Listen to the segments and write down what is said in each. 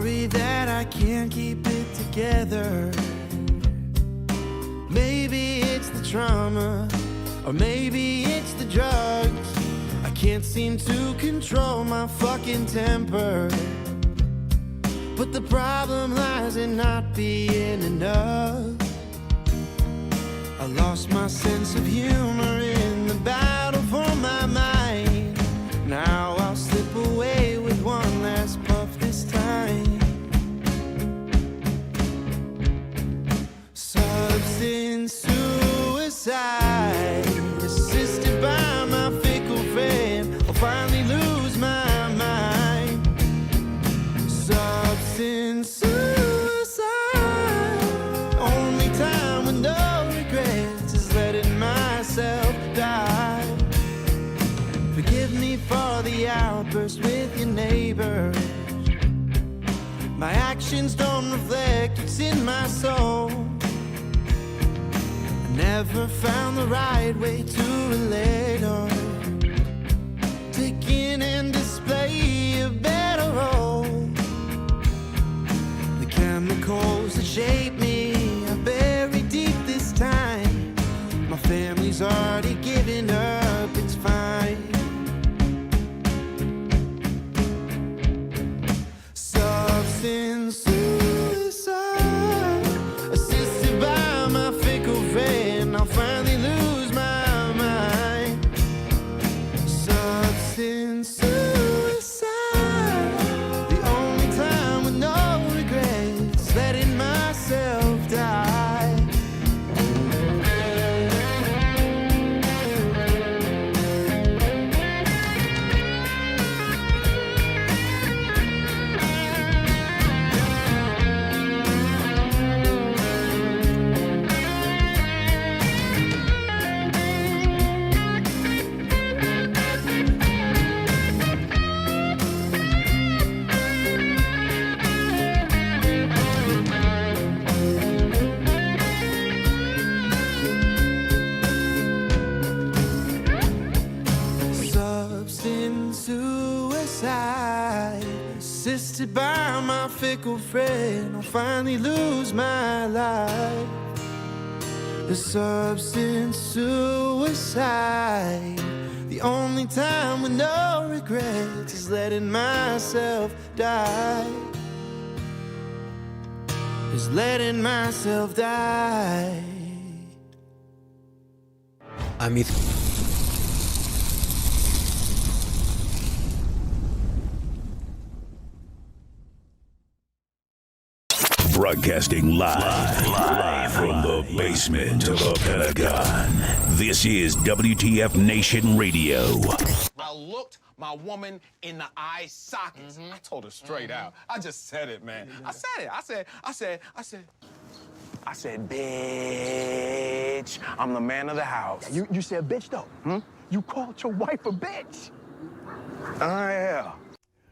worry that I can't keep it together. Maybe it's the trauma, or maybe it's the drugs. I can't seem to control my fucking temper. But the problem lies in not being enough. I lost my sense of humor in the battle for my mind. Now I'll slip away with one last puff this time. Substance suicide, assisted by my fickle friend. I'll finally lose my mind. Substance suicide, only time with no regrets is letting myself die. Forgive me for the outburst with your neighbors. My actions don't reflect what's in my soul. I never found the right way to relate or take in and display a better role. The chemicals that shape me are buried deep this time. My family's already given up, it's fine. Substance suicide, assisted by my fickle friend. I'll finally lose my mind. Substance suicide, the only time with no regrets, letting myself die. Substance suicide, assisted by my fickle friend. I'll finally lose my life. The substance suicide, the only time with no regrets is letting myself die. Is letting myself die. I'm Ethan. Broadcasting live from the basement of the Pentagon. This is WTF Nation Radio. I looked my woman in the eye sockets. I told her straight out. I just said it, man. I said it. I said, bitch, I'm the man of the house. You said bitch, though. You called your wife a bitch. Yeah.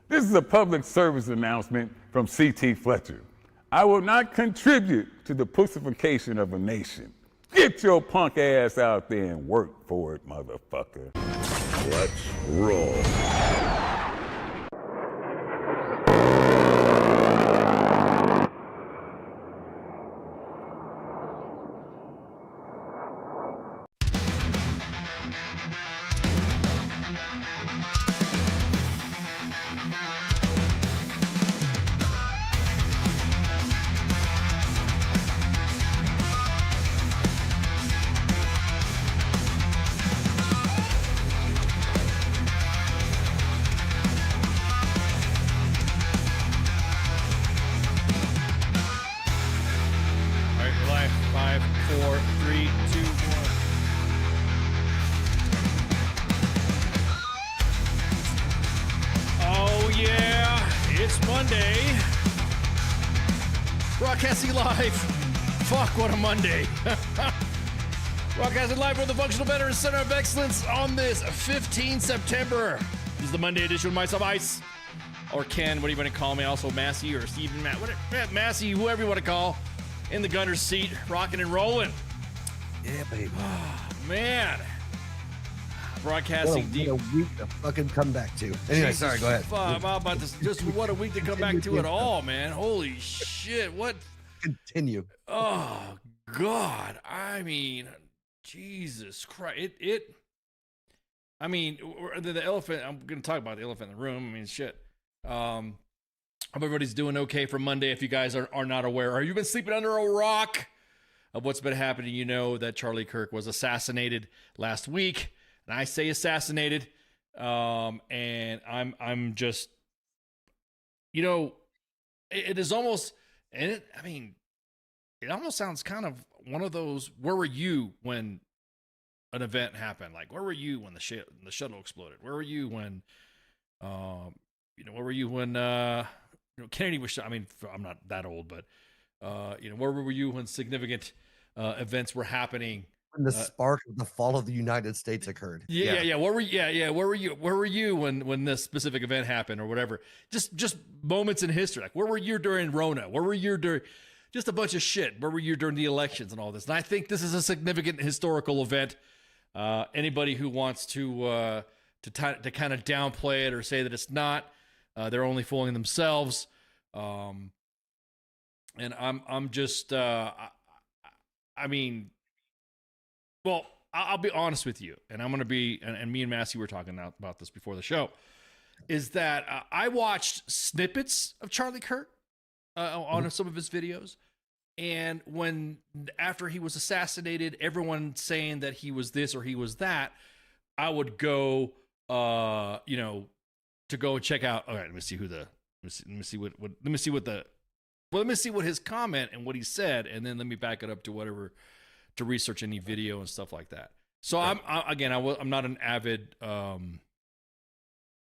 This is a public service announcement from C.T. Fletcher. I will not contribute to the pussification of a nation. Get your punk ass out there and work for it, motherfucker. Let's roll. Broadcasting live. Fuck, what a Monday. Broadcasting live from the Functional Veterans Center of Excellence on this 15 September. This is the Monday edition with myself, Ice, or Ken, what do you want to call me? Also Massey or Steven, Massey, whoever you want to call, in the gunner's seat, rocking and rolling. Yeah, baby. Man. broadcasting deep. What a week to fucking come back to. Anyway, sorry, go ahead. I'm about to just what a week to come back to it all, man. Holy shit! What? Continue. Oh God! I mean, Jesus Christ! I mean, the elephant. I'm going to talk about the elephant in the room. I mean, shit. Hope everybody's doing okay for Monday. If you guys are not aware, or you've been sleeping under a rock of what's been happening, you know that Charlie Kirk was assassinated last week, and I say assassinated, and I'm just, you know, it is almost, and I mean, it almost sounds kind of one of those. Where were you when an event happened? Like, where were you when the shuttle exploded? Where were you when, where were you when Kennedy was shot? I mean, I'm not that old, but where were you when significant events were happening? When the spark of the fall of the United States occurred. Yeah. Where were you? Where were you when this specific event happened or whatever? Just moments in history. Like, where were you during Rona? Where were you during just a bunch of shit? Where were you during the elections and all this? And I think this is a significant historical event. Anybody who wants to kind of downplay it or say that it's not, they're only fooling themselves. And I'm just, I mean, well, I'll be honest with you, and I'm going to be, and me and Massey were talking about this before the show, is that I watched snippets of Charlie Kirk on some of his videos. And after he was assassinated, everyone saying that he was this or he was that, I would go, to go and check out. All right, let me see what his comment and what he said, and then let me back it up to whatever, to research any video and stuff like that. So right. I'm not an avid, I'm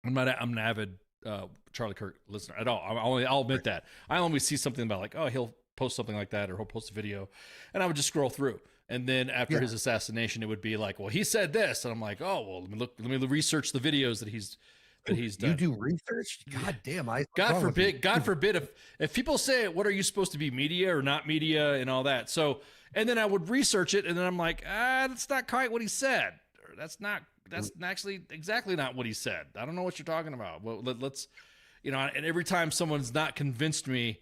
an avid Charlie Kirk listener at all. I'll admit that. I only see something about like, oh, he'll post something like that or he'll post a video, and I would just scroll through. And then after his assassination, it would be like, well, he said this, and I'm like, oh, well, let me research the videos that he's done. You do research? God damn! God forbid if people say, what are you supposed to be, media or not media and all that? So, and then I would research it, and then I'm like, that's not quite what he said. Or that's actually exactly not what he said. I don't know what you're talking about. Well, let's, and every time someone's not convinced me,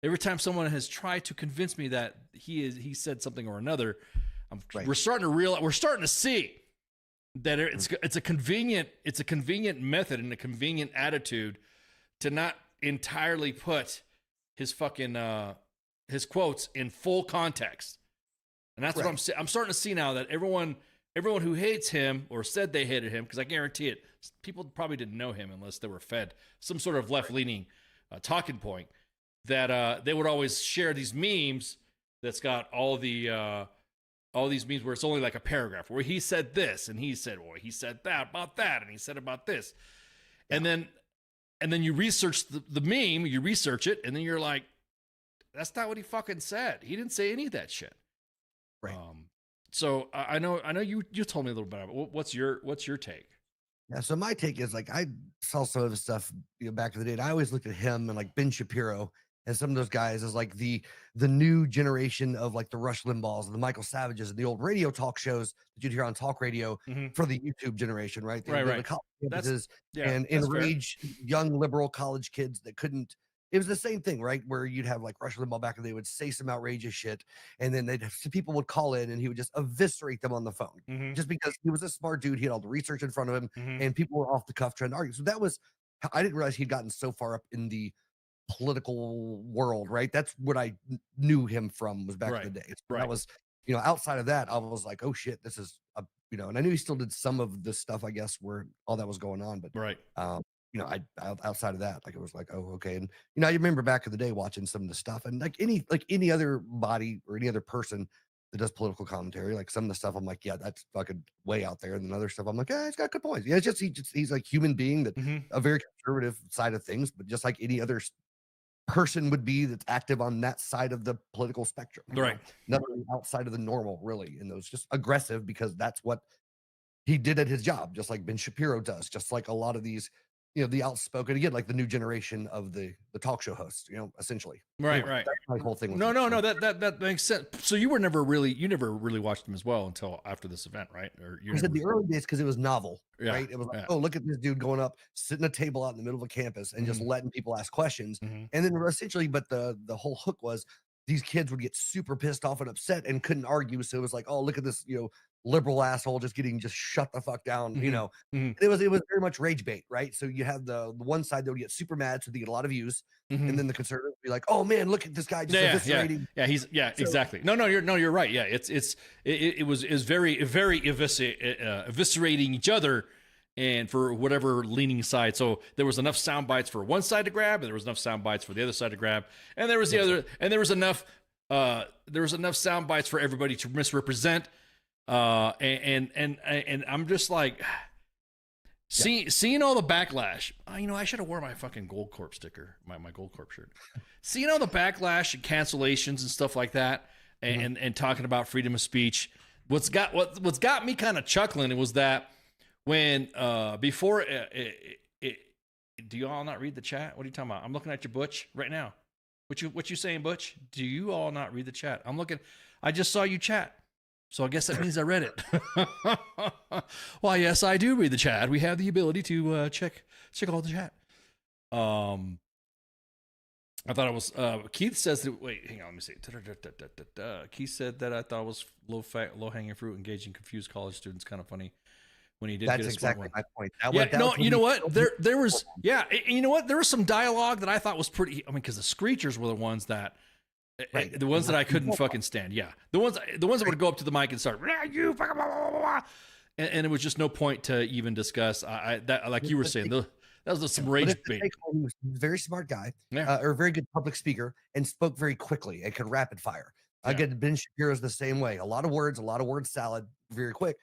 every time someone has tried to convince me that he said something or another, we're starting to see that it's a convenient method and a convenient attitude to not entirely put his fucking his quotes in full context. And that's what I'm starting to see now, that everyone who hates him or said they hated him, because I guarantee it, people probably didn't know him unless they were fed some sort of left-leaning talking point, that they would always share these memes that's got all these memes where it's only like a paragraph where he said this and he said, well, he said that about that and he said about this. And then you research the meme, you research it, and then you're like, that's not what he fucking said. He didn't say any of that shit. Right. So I know you told me a little bit about it. What's your take? Yeah, so my take is like, I saw some of his stuff back in the day, and I always looked at him and like Ben Shapiro and some of those guys as like the new generation of like the Rush Limbaughs and the Michael Savages and the old radio talk shows that you'd hear on talk radio for the YouTube generation, right? The college campuses and enraged young liberal college kids that couldn't. It was the same thing, right? Where you'd have like Rush Limbaugh back and they would say some outrageous shit, and then people would call in and he would just eviscerate them on the phone, just because he was a smart dude. He had all the research in front of him, and people were off the cuff trying to argue. So that was, I didn't realize he'd gotten so far up in the political world, right? That's what I knew him from, was back in the day. So that was, outside of that, I was like, oh shit, this is and I knew he still did some of the stuff, I guess, where all that was going on, but I outside of that, like, it was like, oh, okay. And I remember back in the day watching some of the stuff, and like any other body or any other person that does political commentary, like some of the stuff I'm like, yeah, that's fucking way out there. And then other stuff I'm like, yeah, he's got good points. Yeah, it's just he's like human being that a very conservative side of things, but just like any other person would be that's active on that side of the political spectrum, right? Nothing outside of the normal, really. And those just aggressive because that's what he did at his job, just like Ben Shapiro does, just like a lot of these the outspoken, again, like the new generation of the talk show hosts, essentially. Right, Anyway, right. that's my whole thing. with No, it. no, no. That makes sense. So you never really watched them as well until after this event, right? Or you I said never, the early days because it was novel, Yeah, right? It was like, yeah. oh, look at this dude going up, sitting a table out in the middle of a campus and just letting people ask questions. Mhm. And then essentially, but the whole hook was these kids would get super pissed off and upset and couldn't argue. So it was like, oh, look at this, liberal asshole just shut the fuck down, Mhm. It was very much rage bait, right? So you have the one side that would get super mad, so they get a lot of views, Mhm. and then the conservatives would be like, oh man, look at this guy just eviscerating. Exactly. No, you're right. Yeah, it was very eviscerating each other, and for whatever leaning side. So there was enough sound bites for one side to grab, and there was enough sound bites for the other side to grab, and there was there was enough sound bites for everybody to misrepresent. And I'm just like, seeing all the backlash. I should have worn my fucking Gold Corp sticker, my Gold Corp shirt. Seeing all the backlash and cancellations and stuff like that, and talking about freedom of speech. What's got me kind of chuckling was that when before do you all not read the chat? What are you talking about? I'm looking at your Butch right now. What you saying, Butch? Do you all not read the chat? I'm looking. I just saw you chat. So I guess that means I read it. Why, yes, I do read the chat. We have the ability to check all the chat. I thought it was Keith says that. Wait, hang on, let me see. Keith said that I thought it was low hanging fruit, engaging confused college students. Kind of funny when he did. That's get a exactly smart my point. you know what? There was you know what? There was some dialogue that I thought was pretty. I mean, because the Screechers were the ones that. Right. The ones that I couldn't fucking stand. Yeah. The ones that would go up to the mic and start, you fucking blah, blah, blah, blah. And it was just no point to even discuss. That like you were saying, that was some rage bait. He was a very smart guy, Yeah. or a very good public speaker, and spoke very quickly and could rapid fire. Again, Ben Shapiro's the same way. A lot of word salad, very quick.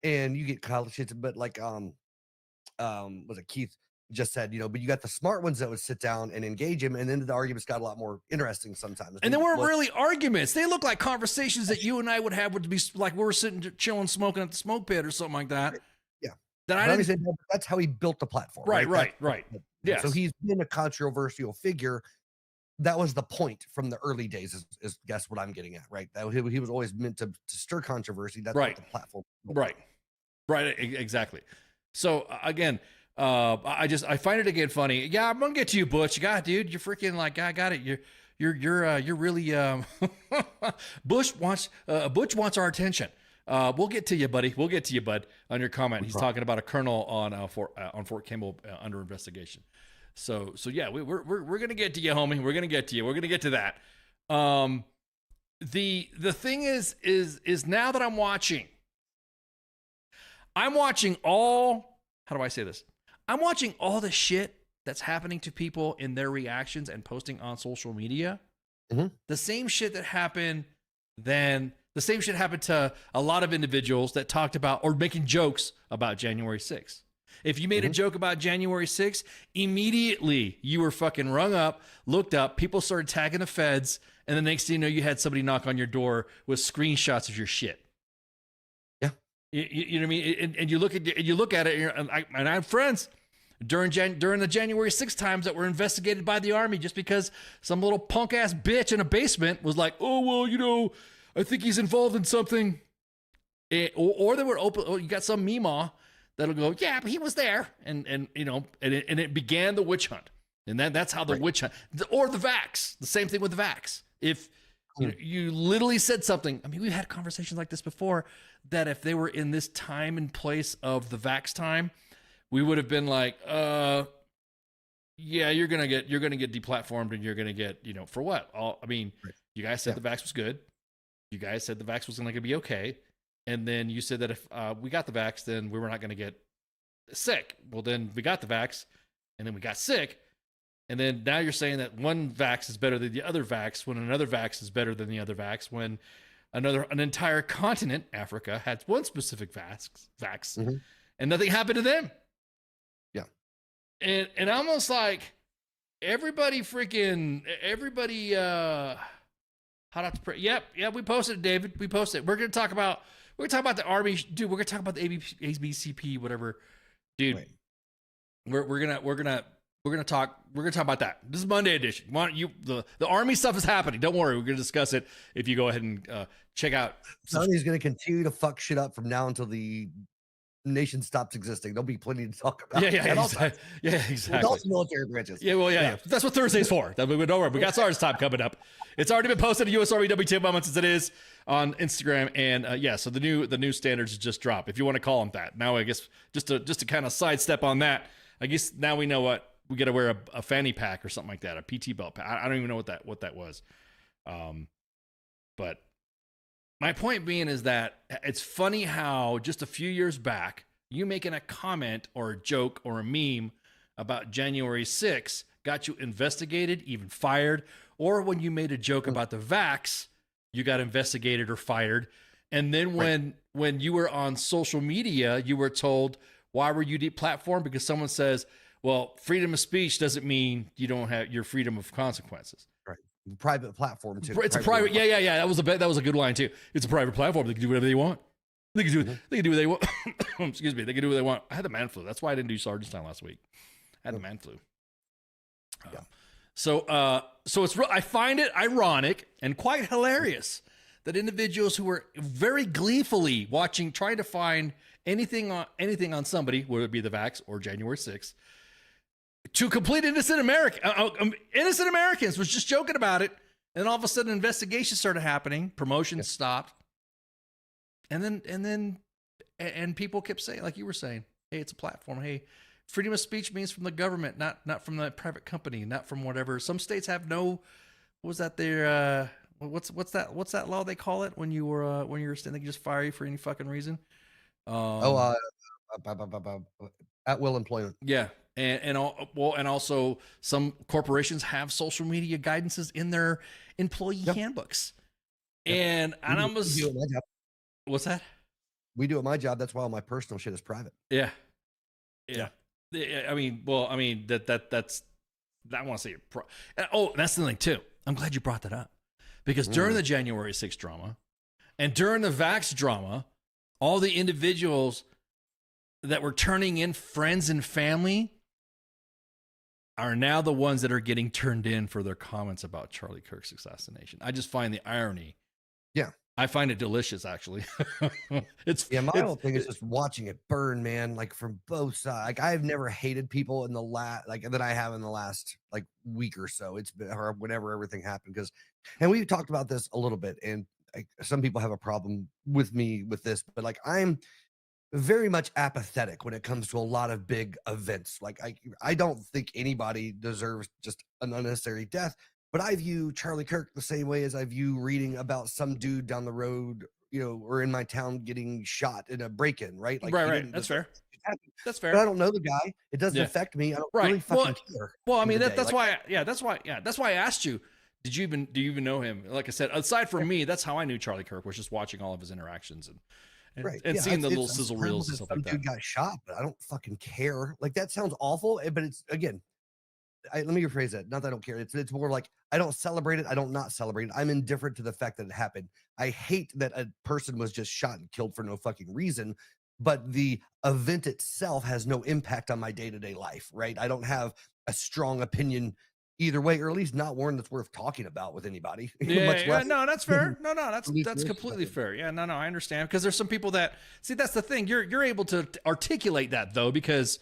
And you get college shit, but like was it Keith just said, but you got the smart ones that would sit down and engage him, and then the arguments got a lot more interesting sometimes. And they weren't really arguments. They looked like conversations that you and I would have, would be like we were sitting chilling, smoking at the smoke pit or something like that. Yeah. That I didn't. That's how he built the platform. Right. Yeah. So he's been a controversial figure. That was the point from the early days. Is guess what I'm getting at, right? That he was always meant to stir controversy. That's what the platform. Right. Exactly. So again. I find it again funny. Yeah, I'm gonna get to you, Butch. God, dude, you're freaking like, I got it. You're really Butch wants our attention. We'll get to you, buddy. We'll get to you, bud. On your comment, he's talking about a colonel on Fort Campbell under investigation. So yeah, we're gonna get to you, homie. We're gonna get to you. We're gonna get to that. The thing is now that I'm watching all. How do I say this? I'm watching all the shit that's happening to people in their reactions and posting on social media. Mm-hmm. The same shit that happened then, the same shit happened to a lot of individuals that talked about or making jokes about January 6th. If you made a joke about January 6th, immediately you were fucking rung up, looked up, people started tagging the feds, and the next thing you know, you had somebody knock on your door with screenshots of your shit. You know what I mean? And you look at it, and I have friends during the January 6th times that were investigated by the Army just because some little punk ass bitch in a basement was like, oh well, I think he's involved in something, or they were open. Oh, you got some meemaw that'll go, yeah, but he was there, and it began the witch hunt, and that's how the witch hunt, or the vax, the same thing with the vax. If you literally said something. I mean, we've had conversations like this before, that if they were in this time and place of the vax time, we would have been like, yeah, you're gonna get deplatformed, and you're gonna get, for what? You guys said the vax was good. You guys said the vax was gonna be okay, and then you said that if we got the vax, then we were not gonna get sick. Well, then we got the vax, and then we got sick. And then now you're saying that one vax is better than the other vax, when another vax is better than the other vax, when an entire continent, Africa, had one specific vax, and nothing happened to them. Yeah. And almost like everybody hot off the press. Yep, we posted it, David. We posted it. We're gonna talk about the Army, dude. We're gonna talk about the ABCP, whatever, dude. Right. we're gonna talk about that. This is Monday edition. The Army stuff is happening. Don't worry, we're gonna discuss it. If you go ahead and check out, Sonny's going to continue to fuck shit up from now until the nation stops existing. There'll be plenty to talk about. exactly. With also military branches. Yeah. That's what Thursday's for. Don't worry. We got Sergeant's time coming up. It's already been posted at US Army WTF Moments as it is on Instagram. And so the new standards just dropped, if you want to call them that. Now, I guess just to kind of sidestep on that, I guess now we know what we got to wear a fanny pack or something like that, a PT belt pack. I don't even know what that was. But my point being is that it's funny how just a few years back, you making a comment or a joke or a meme about January 6th got you investigated, even fired, or when you made a joke about the vax, you got investigated or fired. And then when you were on social media, you were told, why were you deplatformed? Because someone says, well, freedom of speech doesn't mean you don't have your freedom of consequences. Right. Private platform too. It's a private. Yeah. That was a good line too. It's a private platform. They can do whatever they want. They can do what they want. Excuse me. They can do what they want. I had the man flu. That's why I didn't do Sergeant's time last week. I had the man flu. So I find it ironic and quite hilarious that individuals who were very gleefully trying to find anything on somebody, whether it be the vax or January 6th, to complete innocent Americans was just joking about it. And all of a sudden investigations started happening. Promotions stopped. And people kept saying, like you were saying, hey, it's a platform. Hey, freedom of speech means from the government, not from the private company, not from whatever. Some states have no, what was that there? What's that law they call it when you were they can just fire you for any fucking reason? At will employment. Yeah. And also some corporations have social media guidances in their employee handbooks. And I'm what's that? We do at my job. That's why all my personal shit is private. Yeah. I mean, that's I want to say that's the thing too. I'm glad you brought that up because during the January 6th drama and during the vax drama, all the individuals that were turning in friends and family are now the ones that are getting turned in for their comments about Charlie Kirk's assassination. I just find the irony. Yeah. I find it delicious, actually. My whole thing is just watching it burn, man, like from both sides. Like I've never hated people in the that I have in the last like week or so. It's been, or whenever everything happened, and we've talked about this a little bit, and some people have a problem with me with this, but like I'm very much apathetic when it comes to a lot of big events. Like I don't think anybody deserves just an unnecessary death. But I view Charlie Kirk the same way as I view reading about some dude down the road, or in my town getting shot in a break-in, right? Like, right. That's fair. That's fair. But I don't know the guy. It doesn't affect me. I don't really fucking care. Well, I mean, that's why I asked you. Do you even know him? Like I said, aside from me, that's how I knew Charlie Kirk, was just watching all of his interactions and seeing the little sizzle reels and stuff like that. Some dude got shot, but I don't fucking care. Like that sounds awful, but it's again. Let me rephrase that. Not that I don't care. It's more like I don't celebrate it. I don't not celebrate it. I'm indifferent to the fact that it happened. I hate that a person was just shot and killed for no fucking reason, but the event itself has no impact on my day-to-day life, right? I don't have a strong opinion either way, or at least not one that's worth talking about with anybody. No, that's fair. No, that's completely fair. Yeah, no, I understand, because there's some people that that's the thing. You're able to articulate that though, because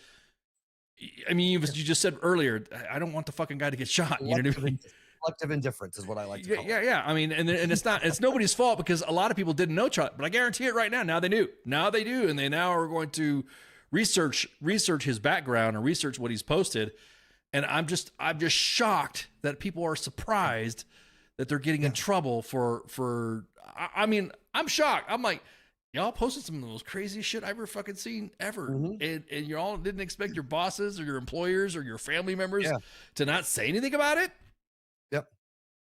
I mean, you just said earlier, I don't want the fucking guy to get shot. You know what I mean? Collective indifference is what I like to call it. Yeah. I mean, and it's nobody's fault, because a lot of people didn't know Charlie, but I guarantee it right now. Now they knew. Now they do, and they now are going to research his background and research what he's posted. And I'm just shocked that people are surprised that they're getting in trouble for. I mean, I'm shocked. I'm like, y'all posted some of the most craziest shit I've ever fucking seen ever. And you all didn't expect your bosses or your employers or your family members to not say anything about it. Yep.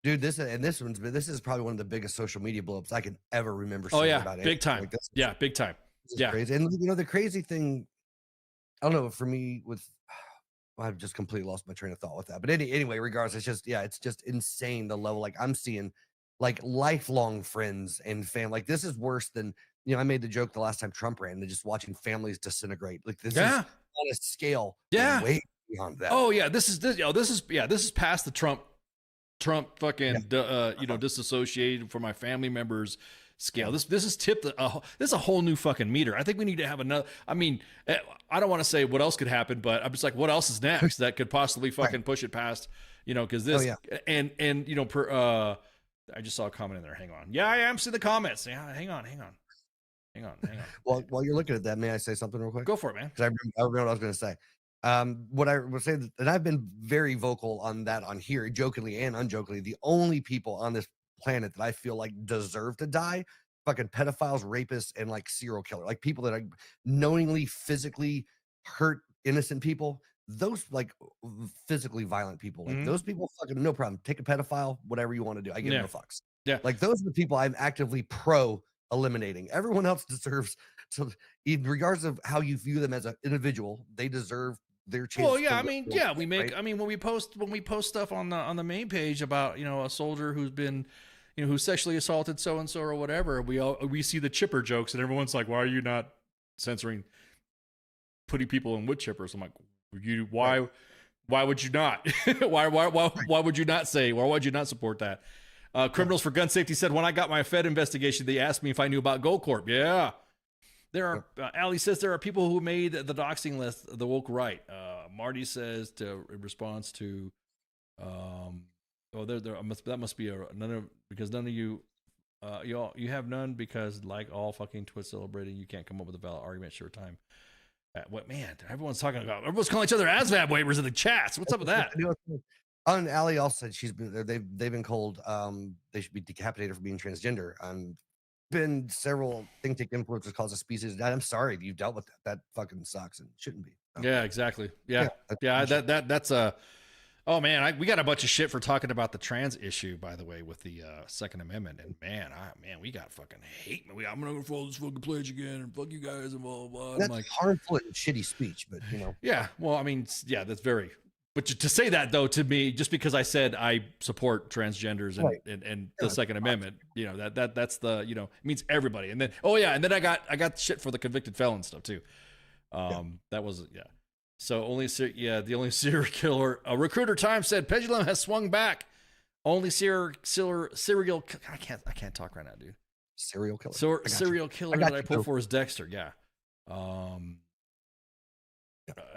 Dude, this is probably one of the biggest social media blow-ups I can ever remember seeing about it. Big time. Like this. Yeah, big time. Yeah. Crazy. And the crazy thing, I don't know, for me I've just completely lost my train of thought with that. But anyway, regardless, it's just insane the level. Like I'm seeing like lifelong friends and family. Like this is worse than, I made the joke the last time Trump ran, to just watching families disintegrate. Like this is on a scale Yeah. way beyond that. Oh yeah, this is past the Trump fucking disassociated for my family members scale. This is tipped. This is a whole new fucking meter. I think we need to have another. I mean, I don't want to say what else could happen, but I'm just like, what else is next that could possibly fucking push it past? Because this and I just saw a comment in there. Hang on. Yeah, I am seeing the comments. Yeah, hang on. Well, while you're looking at that, may I say something real quick? Go for it, man. Because I remember what I was going to say. What I would say, and I've been very vocal on that on here, jokingly and unjokingly. The only people on this planet that I feel like deserve to die, fucking pedophiles, rapists, and like serial killer, like people that are knowingly physically hurt innocent people. Those like physically violent people, like those people, fucking no problem. Take a pedophile, whatever you want to do. I give no fucks. Yeah, like those are the people I'm actively pro eliminating. Everyone else deserves to, in regards of how you view them as an individual, they deserve their chance. Well, yeah, I mean, yeah, we make. Right? I mean, when we post stuff on the main page about a soldier who's been, who sexually assaulted so and so or whatever, we see the chipper jokes and everyone's like, why are you not censoring putting people in wood chippers? I'm like, why would you not? why would you not say? Why would you not support that? Criminals for Gun Safety said, when I got my Fed investigation, they asked me if I knew about Goldcorp. Yeah. There are, Ali says there are people who made the doxing list, the woke right. Marty says in response to, that must be because none of you, you have none because like all fucking twits celebrating, you can't come up with a valid argument. Sure time. What man? Everyone's everyone's calling each other ASVAB waivers in the chats. What's up with that? And Ali also said they've been called they should be decapitated for being transgender. Been several think tank influencers cause a species. I'm sorry you've dealt with that. That fucking sucks and shouldn't be. Yeah, exactly. Yeah. That's a. Oh man, we got a bunch of shit for talking about the trans issue, by the way, with the Second Amendment. And man, we got fucking hate. I'm gonna follow this fucking pledge again and fuck you guys and blah blah blah. That's like harmful and shitty speech, but Yeah, well, I mean, yeah, that's very. But to say that though, to me, just because I said I support transgenders and the Second Amendment, that's the it means everybody. And then I got shit for the convicted felon stuff too. That was So the only serial killer. Recruiter Time said pendulum has swung back. Only serial. I can't talk right now, dude. Serial killer. Serial killer that I pulled for is Dexter. Yeah.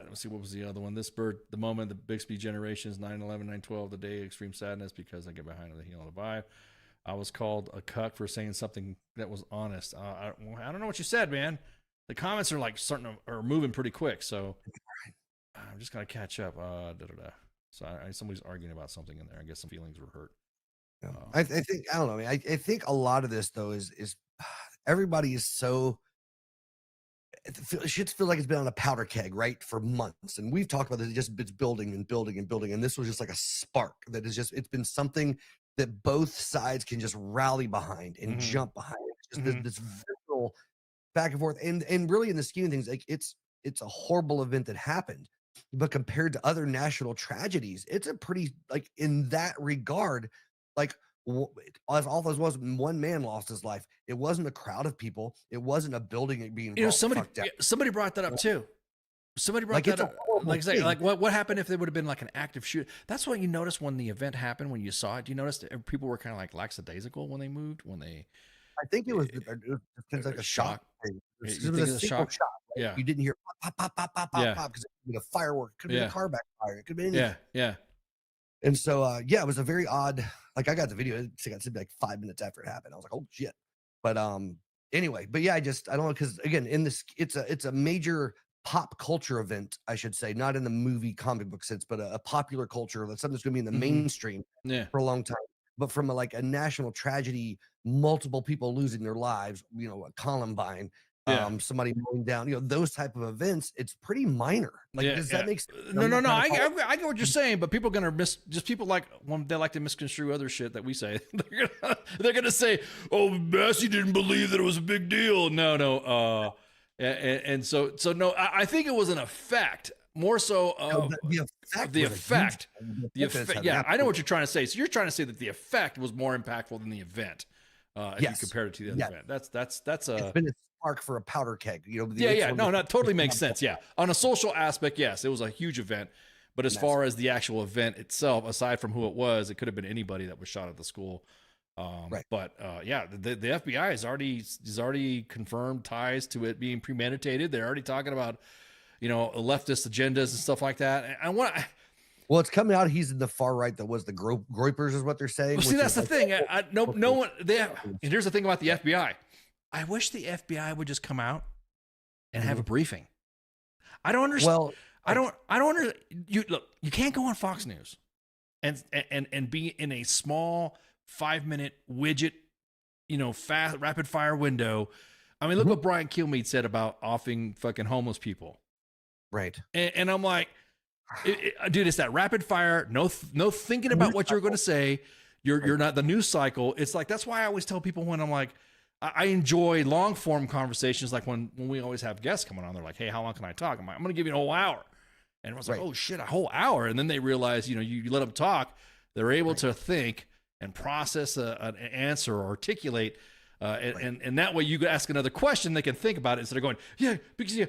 Let's see, what was the other one? This bird, the moment, the Bixby generations, 9/11, 9/12, the day, extreme sadness because I get behind on the heel and the vibe. I was called a cuck for saying something that was honest. I don't know what you said, man. The comments are like are moving pretty quick, so I'm just gonna catch up. So somebody's arguing about something in there. I guess some feelings were hurt. Yeah. I think I don't know. I think a lot of this though is everybody is so. Shit feels like it's been on a powder keg, right, for months, and we've talked about this. It's building and building and building, and this was just like a spark that is just. It's been something that both sides can just rally behind and jump behind. It's just this visceral back and forth, and really in the scheme of things, like it's a horrible event that happened, but compared to other national tragedies, it's a pretty like in that regard, like. As awful as was, one man lost his life. It wasn't a crowd of people. It wasn't a building being. Somebody brought that up too. Somebody brought that up. Like what happened if there would have been like an active shoot? That's what you noticed when the event happened. When you saw it, you noticed that people were kind of like lackadaisical when they moved. I think it was like a shock. It was a shock. Right? Yeah, you didn't hear pop pop pop pop pop pop because it could have been a firework. It could have been a car backfire. It could have been anything. Yeah. And so, it was a very odd. Like I got the video. It got to be like 5 minutes after it happened. I was like, oh shit. But anyway. But yeah, I don't know because again, in this, it's a major pop culture event, I should say, not in the movie comic book sense, but a popular culture. That's something that's going to be in the mainstream for a long time. But from a national tragedy, multiple people losing their lives. A Columbine. Somebody mowing down, those type of events, it's pretty minor. Like, does that make sense? No. I get what you're saying, but people are gonna people like when they like to misconstrue other shit that we say. They're gonna say, "Oh, Massey didn't believe that it was a big deal." No. And so no. I think it was an effect more so of the effect. Yeah, I know what you're trying to say. So you're trying to say that the effect was more impactful than the event. If you compare it to the other event, that's spark for a powder keg. Yeah. No, totally makes sense. Yeah. On a social aspect, yes, it was a huge event. But as far as the actual event itself, aside from who it was, it could have been anybody that was shot at the school. Right. But the FBI has already confirmed ties to it being premeditated. They're already talking about, leftist agendas and stuff like that. Well, it's coming out. He's in the far right. That was the Groypers, is what they're saying. Well, see, that's the thing. No one. And here's the thing about the FBI. I wish the FBI would just come out and have a briefing. I don't understand. Well, I don't understand. You can't go on Fox News and be in a small 5-minute widget, fast rapid fire window. I mean, look what Brian Kilmeade said about offing fucking homeless people. Right. And I'm like, dude, it's that rapid fire. No thinking about what you're going to say. You're not the news cycle. It's like, that's why I always tell people when I'm like, I enjoy long form conversations. Like when we always have guests coming on, they're like, hey, how long can I talk? I'm like, I'm going to give you a whole hour. And everyone's like, oh shit, a whole hour. And then they realize, you let them talk. They're able to think and process an answer or articulate. And that way you ask another question, they can think about it instead of going, because you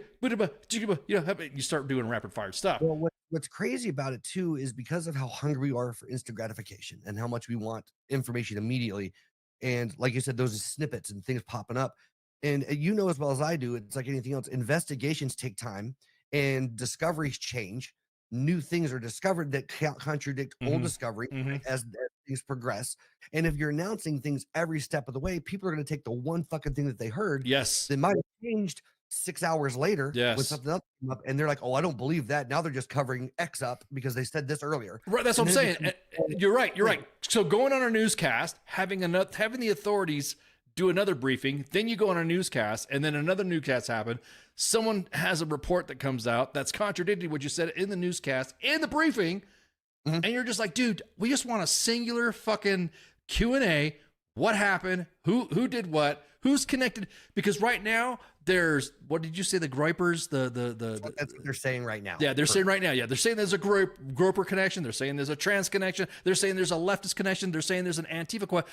start doing rapid fire stuff. Well, what's crazy about it too is because of how hungry we are for instant gratification and how much we want information immediately. And like you said, those snippets and things popping up. And as well as I do, it's like anything else. Investigations take time and discoveries change. New things are discovered that contradict old discovery as things progress. And if you're announcing things every step of the way, people are going to take the one fucking thing that they heard. Yes. They might have changed 6 hours later when something else came up, and they're like, oh, I don't believe that. Now they're just covering X up because they said this earlier. Right. That's what I'm saying. You're right. So going on our newscast, having the authorities do another briefing, then you go on a newscast, and then another newscast happen. Someone has a report that comes out that's contradicted what you said in the newscast, in the briefing, and you're just like, dude, we just want a singular fucking Q&A. What happened? Who did what? Who's connected? Because right now there's, what did you say? The Groypers, that's what they're saying right now. Yeah, they're saying right now. Yeah, they're saying there's a Groyper connection. They're saying there's a trans connection. They're saying there's a leftist connection. They're saying there's an Antifa.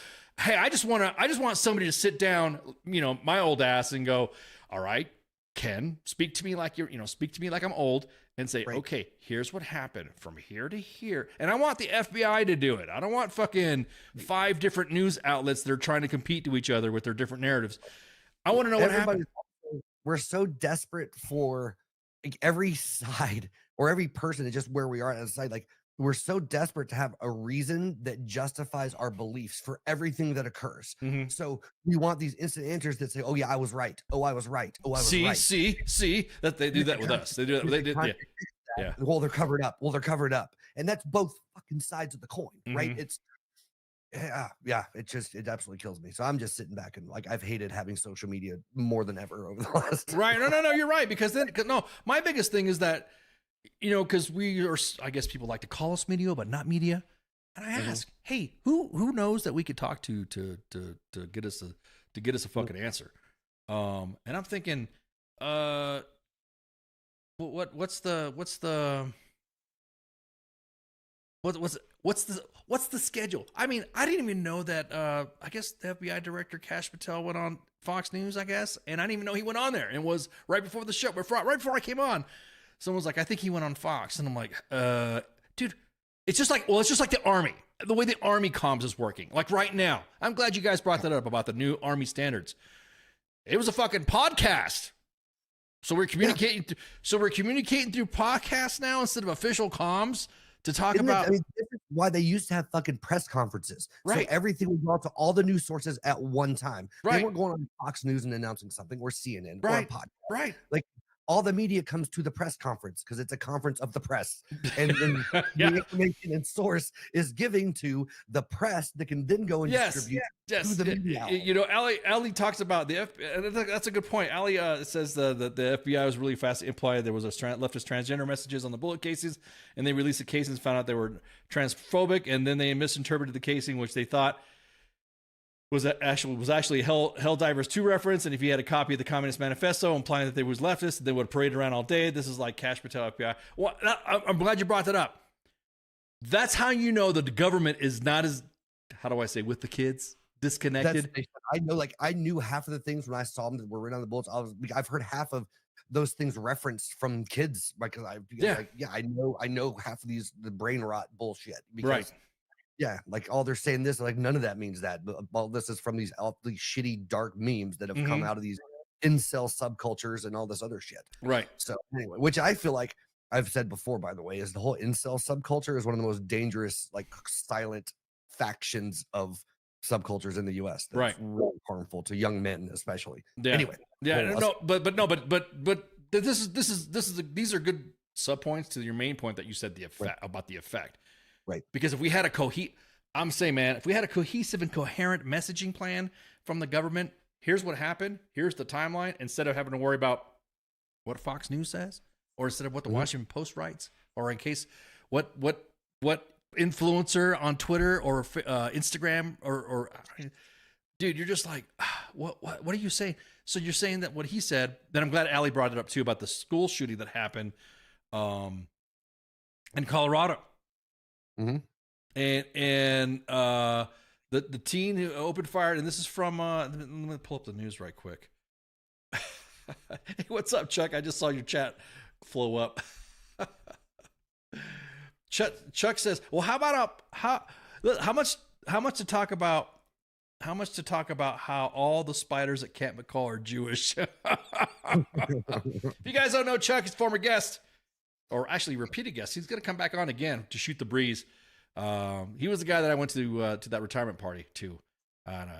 Hey, I just want somebody to sit down, my old ass, and go, all right, Ken, speak to me like I'm old, and say, okay, here's what happened from here to here. And I want the FBI to do it. I don't want fucking 5 different news outlets that are trying to compete to each other with their different narratives. I want to know what happened. We're so desperate for every side or every person. It's just where we are on the side. Like, we're so desperate to have a reason that justifies our beliefs for everything that occurs. So we want these instant answers that say, oh yeah, I was right. Oh, I was right. Oh, I was right. See that they do that with us. They do that. They did. Yeah. Well, they're covered up. And that's both fucking sides of the coin, right? It's, it absolutely kills me. So I'm just sitting back and like, I've hated having social media more than ever over the last. Right. No, you're right. Because my biggest thing is that, because we are, I guess people like to call us media, but not media. And I ask, hey, who knows that we could talk to get us a fucking answer? And I'm thinking, what's the schedule? I mean, I didn't even know that. I guess the FBI director Kash Patel went on Fox News, I guess, and I didn't even know he went on there, and was right before the show, right before I came on. Someone was like, I think he went on Fox. And I'm like, dude, it's just like the Army, the way the Army comms is working. Like right now, I'm glad you guys brought that up about the new Army standards. It was a fucking podcast. So we're communicating. So we're communicating through podcasts now instead of official comms to talk about. This is why they used to have fucking press conferences. Right. So everything would go out to all the news sources at one time. Right. They weren't going on Fox News and announcing something, or CNN, or Right. a podcast. Right. Like, all the media comes to the press conference because it's a conference of the press, and Yeah. the information and source is giving to the press that can then go and distribute to the media. Ali talks about the FBI. That's a good point. Ali says the FBI was really fast to imply there was a leftist transgender messages on the bullet casings, and they released the casings, found out they were transphobic, and then they misinterpreted the casing, which they thought was actually Helldivers 2 reference, and if you had a copy of the Communist Manifesto implying that they was leftist, they would parade around all day. This is like Kash Patel FBI. Well, I'm glad you brought that up. That's how you know that the government is not as, how do I say, with the kids? disconnected. I know, like I knew half of the things when I saw them that were written on the bullets. I've heard half of those things referenced from kids, because I know half of the brain rot bullshit. Because, Right. Yeah, like all they're saying this, like none of that means that. But all this is from these shitty dark memes that have come out of these incel subcultures and all this other shit. Right. So anyway, which I feel like I've said before, by the way, is the whole incel subculture is one of the most dangerous, like silent factions of subcultures in the US. That's Right. really harmful to young men, especially. Yeah. Anyway. Yeah. well, These are good sub points to your main point that you said about the effect. Right. Because if we had I'm saying, man, if we had a cohesive and coherent messaging plan from the government, here's what happened, here's the timeline, instead of having to worry about what Fox News says, or instead of what the Washington Post writes, or in case what influencer on Twitter or Instagram or dude, you're just like, what are you saying? So you're saying that what he said, then I'm glad Allie brought it up too about the school shooting that happened in Colorado. Mm-hmm. And the teen who opened fire, and this is from let me pull up the news right quick. Hey, what's up, Chuck? I just saw your chat flow up. Chuck says, "Well, how much to talk about how all the spiders at Camp McCall are Jewish?" If you guys don't know Chuck, he's a former guest, or actually repeated guest. He's going to come back on again to shoot the breeze. He was the guy that I went to that retirement party to,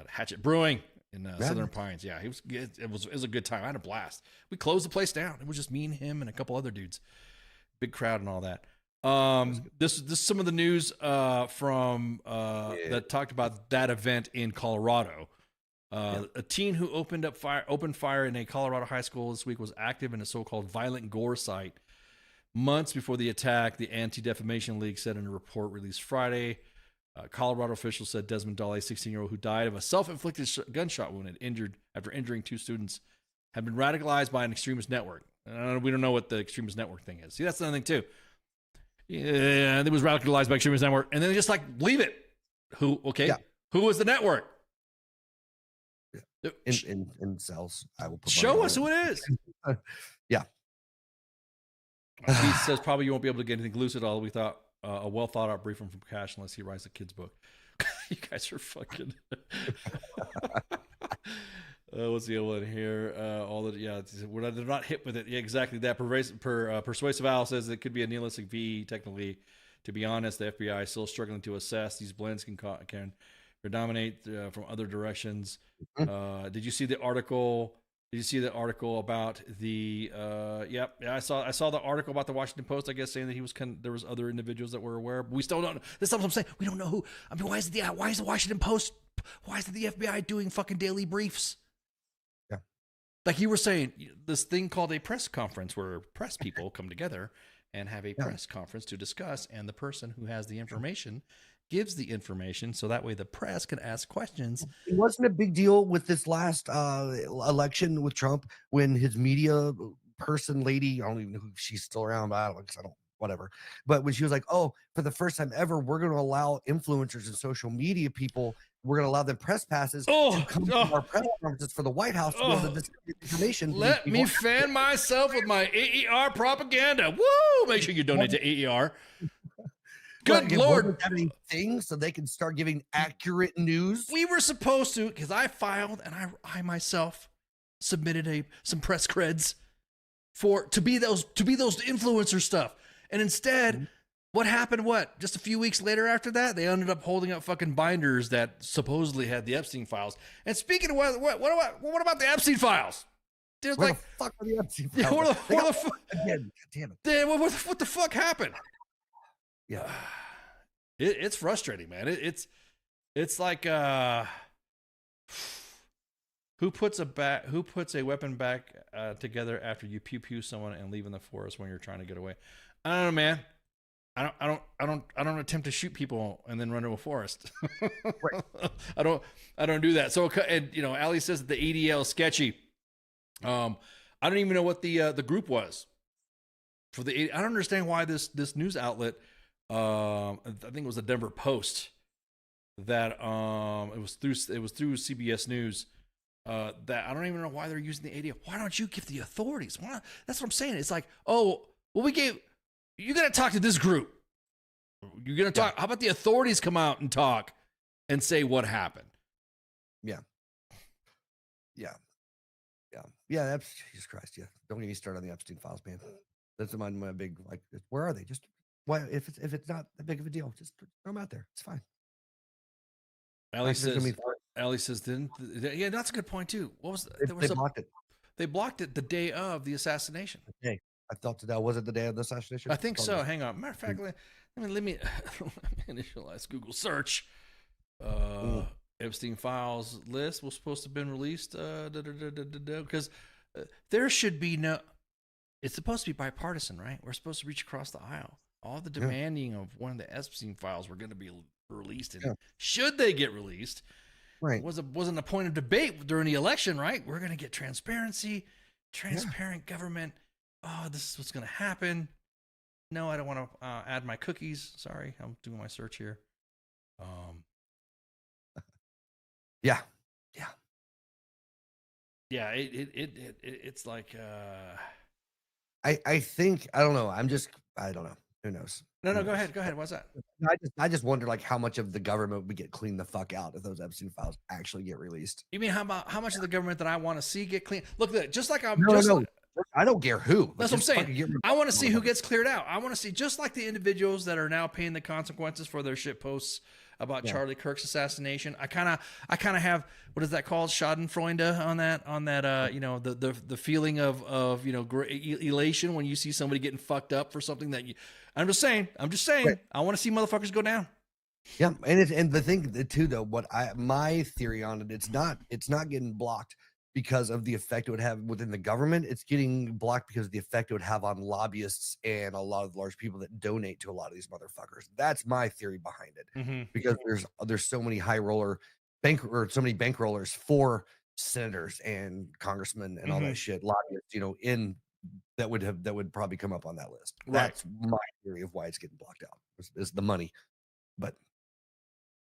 Hatchet Brewing in Southern Pines. Yeah, it was a good time. I had a blast. We closed the place down. It was just me and him and a couple other dudes. Big crowd and all that. This is some of the news from that talked about that event in Colorado. A teen who opened fire in a Colorado high school this week was active in a so-called violent gore site. Months before the attack, the Anti-Defamation League said in a report released Friday, Colorado officials said Desmond Dahle, 16-year-old who died of a self-inflicted gunshot wound after injuring two students, had been radicalized by an extremist network. We don't know what the extremist network thing is. See, that's another thing too. Yeah, it was radicalized by extremist network, and then they just like leave it. Who was the network? In cells, I will put show us who it is. Yeah. He says probably you won't be able to get anything lucid. All we thought a well thought out briefing from Cash unless he writes a kid's book. You guys are fucking. What's the other one here? They're not hit with it. Yeah, exactly that. Persuasive Owl says it could be a nihilistic VE. Technically, to be honest, the FBI is still struggling to assess. These blends can predominate from other directions. Did you see the article? Did you see the article about the? I saw the article about the Washington Post. I guess saying that he was there was other individuals that were aware. But we still don't know. This is what I'm saying. We don't know who. I mean, why is the Washington Post? Why is the FBI doing fucking daily briefs? Yeah, like you were saying, this thing called a press conference where press people come together and have a press conference to discuss, and the person who has the information gives the information so that way the press can ask questions. It wasn't a big deal with this last election with Trump when his media person lady, I don't even know if she's still around, but I don't, whatever. But when she was like, oh, for the first time ever, we're going to allow influencers and social media people, we're going to allow them press passes to come to our press conferences for the White House to be able to discuss information. Let me fan myself with my AER propaganda. Woo! Make sure you donate to AER. Good Lord. Anything so they can start giving accurate news. We were supposed to, because I filed and I myself submitted some press creds to be those influencer stuff. And instead, what happened? Just a few weeks later after that, they ended up holding up fucking binders that supposedly had the Epstein files. And speaking of what about the Epstein files? There's Where the fuck are the Epstein files? Again, damn it. What the fuck happened? Yeah, it's frustrating, man. It's like who puts a weapon back together after you pew someone and leave in the forest when you're trying to get away? I don't know, man. I don't attempt to shoot people and then run to a forest. Right. I don't do that. So, and Allie says that the ADL is sketchy. I don't even know what the group was for the. I don't understand why this news outlet. I think it was the Denver Post, that it was through CBS News. That I don't even know why they're using the ADF. Why don't you give the authorities? Why not? That's what I'm saying. It's like, oh, well, you got to talk to this group. You're going to talk. How about the authorities come out and talk and say what happened? Yeah. That's Jesus Christ. Yeah. Don't get me started on the Epstein files, man. That's my big, like, where are they? Just why, if it's not that big of a deal, just throw them out there. It's fine. Allie says, yeah, that's a good point too. What was they blocked it? They blocked it the day of the assassination. Hey, I thought that was it the day of the assassination? I think so. Hang on. Matter of fact, let me initialize Google search. Epstein files list was supposed to have been released because there should be no. It's supposed to be bipartisan, right? We're supposed to reach across the aisle. All the demanding of one of the Epstein files were going to be released, and should they get released, right? Wasn't a point of debate during the election, right? We're going to get transparency, transparent government. Oh, this is what's going to happen. No, I don't want to add my cookies. Sorry, I'm doing my search here. Yeah. It's like. I think I don't know. I don't know. Who knows? No, go ahead. What's that? I just wonder like how much of the government would get cleaned the fuck out if those Epstein files actually get released. You mean how much of the government that I want to see get clean? Look, just like No. I don't care who. That's what I'm saying. I want to see who gets cleared out. I want to see just like the individuals that are now paying the consequences for their shit posts about Charlie Kirk's assassination. I kind of have, what is that called? Schadenfreude on that, the feeling of elation when you see somebody getting fucked up for something that I'm just saying, right. I want to see motherfuckers go down. Yeah. And the thing too, though, my theory on it, it's not getting blocked because of the effect it would have within the government. It's getting blocked because of the effect it would have on lobbyists and a lot of large people that donate to a lot of these motherfuckers. That's my theory behind it. Because there's so many so many bankrollers for senators and congressmen and all that shit, lobbyists, that would probably come up on that list. Right. That's my theory of why it's getting blocked out is the money. But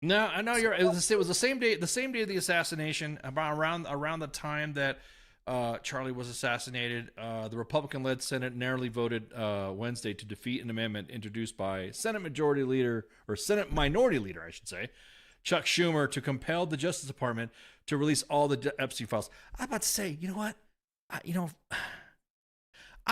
no, I know it was the same day of the assassination, around the time that Charlie was assassinated. The Republican-led Senate narrowly voted Wednesday to defeat an amendment introduced by Senate Minority Leader, I should say, Chuck Schumer, to compel the Justice Department to release all the Epstein files. I'm about to say, you know what? I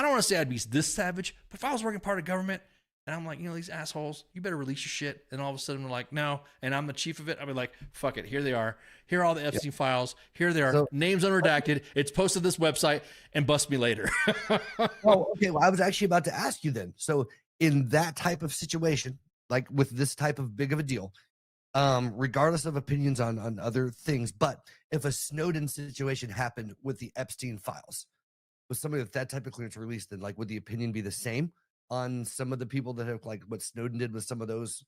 don't want to say I'd be this savage, but if I was working part of government, and I'm like, these assholes, you better release your shit. And all of a sudden, we're like, no. And I'm the chief of it. I'd be like, fuck it. Here they are. Here are all the Epstein files. Here they are. So, names unredacted. It's posted to this website, and bust me later. Okay. Well, I was actually about to ask you then. So in that type of situation, like with this type of big of a deal, regardless of opinions on other things, but if a Snowden situation happened with the Epstein files, with somebody with that type of clearance released, then like would the opinion be the same on some of the people that have like what Snowden did with some of those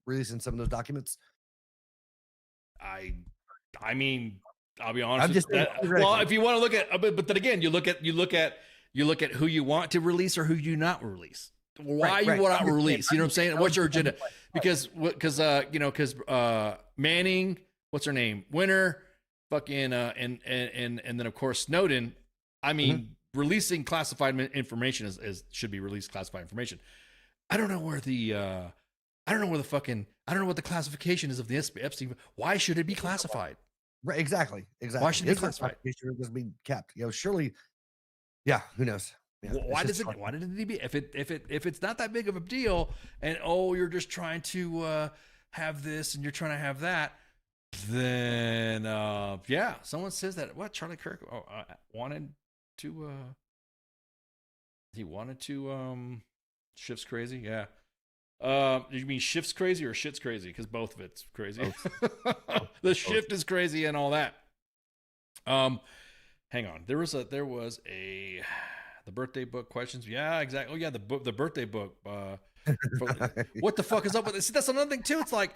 releasing some of those documents? I mean, I'll be honest. I'm just well, if you want to look at, but then again, you look at who you want to release or who you not release. Why you want to release? You know what I'm saying? What's your agenda? Because Manning, what's her name? Winter, fucking, and then of course Snowden. I mean. Releasing classified information should be released classified information. I don't know what the classification is of the Epstein. Why should it be classified? Right, exactly. Why should it be classified? It should just be kept. Surely. Yeah, who knows? Yeah, why did it be? If it's not that big of a deal, and you're just trying to have this and you're trying to have that, then someone says that Charlie Kirk wanted to Schiff's crazy. You mean Schiff's crazy or shit's crazy? Because both of it's crazy. The shift is crazy and all that. Hang on. There was the birthday book questions. Yeah, exactly. Oh yeah, the birthday book. What the fuck is up with this? That's another thing too. It's like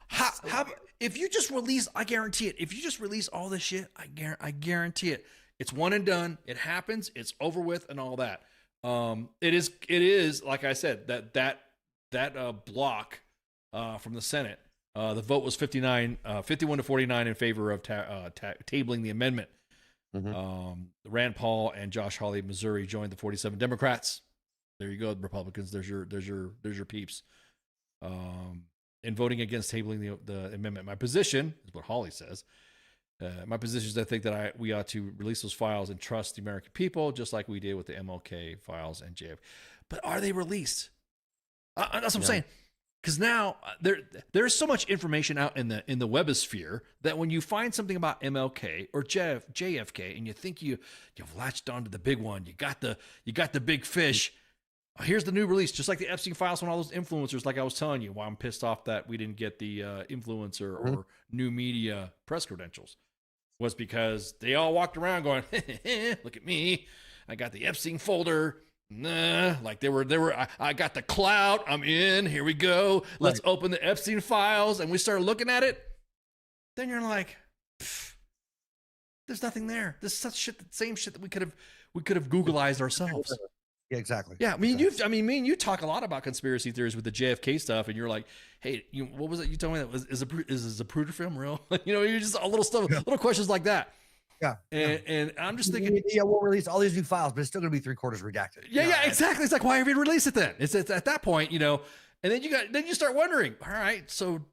how if you just release, I guarantee it. If you just release all this shit, I guarantee it. It's one and done. It happens. It's over with, and all that. It is like I said, that block from the Senate. The vote was 51 to 49 in favor of tabling the amendment. Rand Paul and Josh Hawley of Missouri joined the 47 Democrats. There you go, Republicans. There's your peeps. In voting against tabling the amendment, my position is what Hawley says. My position is I think that we ought to release those files and trust the American people, just like we did with the MLK files and JF. But are they released? That's what I'm saying. Because now there's so much information out in the webosphere that when you find something about MLK or JFK and you think you've latched onto the big one, you got the big fish. Here's the new release, just like the Epstein files from all those influencers. Like I was telling you, why I'm pissed off that we didn't get the influencer or new media press credentials was because they all walked around going, "Look at me, I got the Epstein folder." Nah, like they were. I got the clout. I'm in. Here we go. Let's open the Epstein files, and we started looking at it. Then you're like, "There's nothing there. This is such shit. The same shit that we could have Googleized ourselves." Yeah, exactly. Yeah, me and you talk a lot about conspiracy theories with the JFK stuff, and you're like, "Hey, what was it you told me that was is a Zapruder film real?" You're just a little stuff, little questions like that. Yeah. And I'm just thinking, yeah, we'll release all these new files, but it's still going to be 3/4 redacted. Yeah, exactly. It's like, why have you released it then? It's at that point, and then you start wondering, all right, so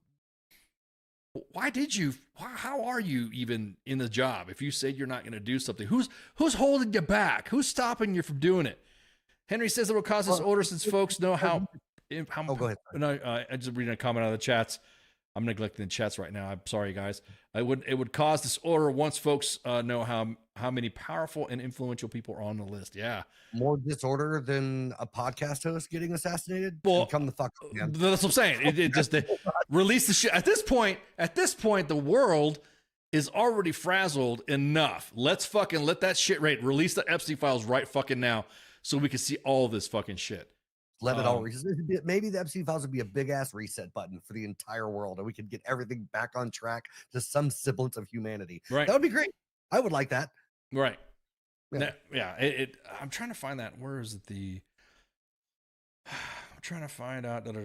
how are you even in the job? If you said you're not going to do something, who's holding you back? Who's stopping you from doing it? Henry says it will cause this order since folks know how. Go ahead. No, I just reading a comment out of the chats. I'm neglecting the chats right now. I'm sorry, guys. It would cause disorder once folks know how many powerful and influential people are on the list. Yeah, more disorder than a podcast host getting assassinated. Well, come the fuck up, man. That's what I'm saying. It just release the shit. At this point, the world is already frazzled enough. Let's fucking let that shit rate. Release the Epstein files right fucking now, so we can see all this fucking shit. Let it all. Maybe the Epstein files would be a big ass reset button for the entire world, and we could get everything back on track to some semblance of humanity. Right. That would be great. I would like that. Right. Yeah. I'm trying to find that. Where is it? I'm trying to find out. One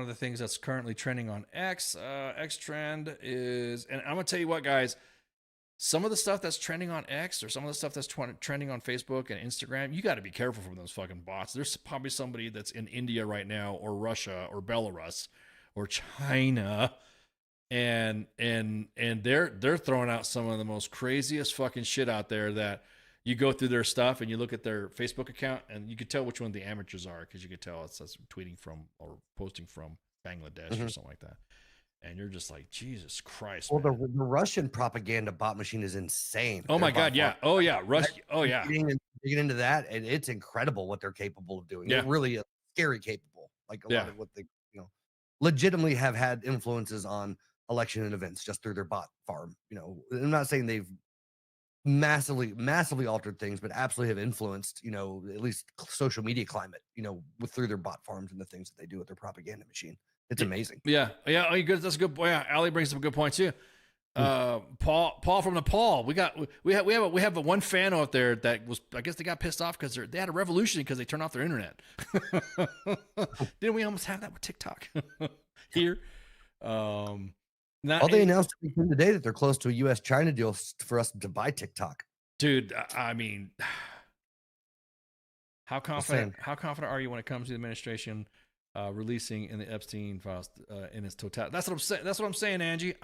of the things that's currently trending on X. X trend is, and I'm gonna tell you what, guys. Some of the stuff that's trending on X or some of the stuff that's trending on Facebook and Instagram, you got to be careful from those fucking bots. There's probably somebody that's in India right now, or Russia, or Belarus, or China, and they're throwing out some of the most craziest fucking shit out there. That you go through their stuff and you look at their Facebook account and you could tell which one the amateurs are, because you could tell it's tweeting from or posting from Bangladesh or something like that. And you're just like, Jesus Christ. Well, the Russian propaganda bot machine is insane. Oh my God. Yeah. Oh yeah. Oh yeah. Digging into that, and it's incredible what they're capable of doing. Yeah. It really is scary capable. Like a Yeah. lot of what they, legitimately have had influences on election and events just through their bot farm. I'm not saying they've massively altered things, but absolutely have influenced, at least social media climate, through their bot farms and the things that they do with their propaganda machine. It's amazing. Yeah. Oh, you good. That's a good point. Yeah, Ali brings up a good point too. Paul from Nepal. We have a one fan out there that was, I guess they got pissed off because they had a revolution because they turned off their internet. Didn't we almost have that with TikTok here? They announced today that they're close to a U.S.-China deal for us to buy TikTok. Dude, I mean, how confident are you when it comes to the administration releasing in the Epstein files in its totality? That's what I'm saying, Angie.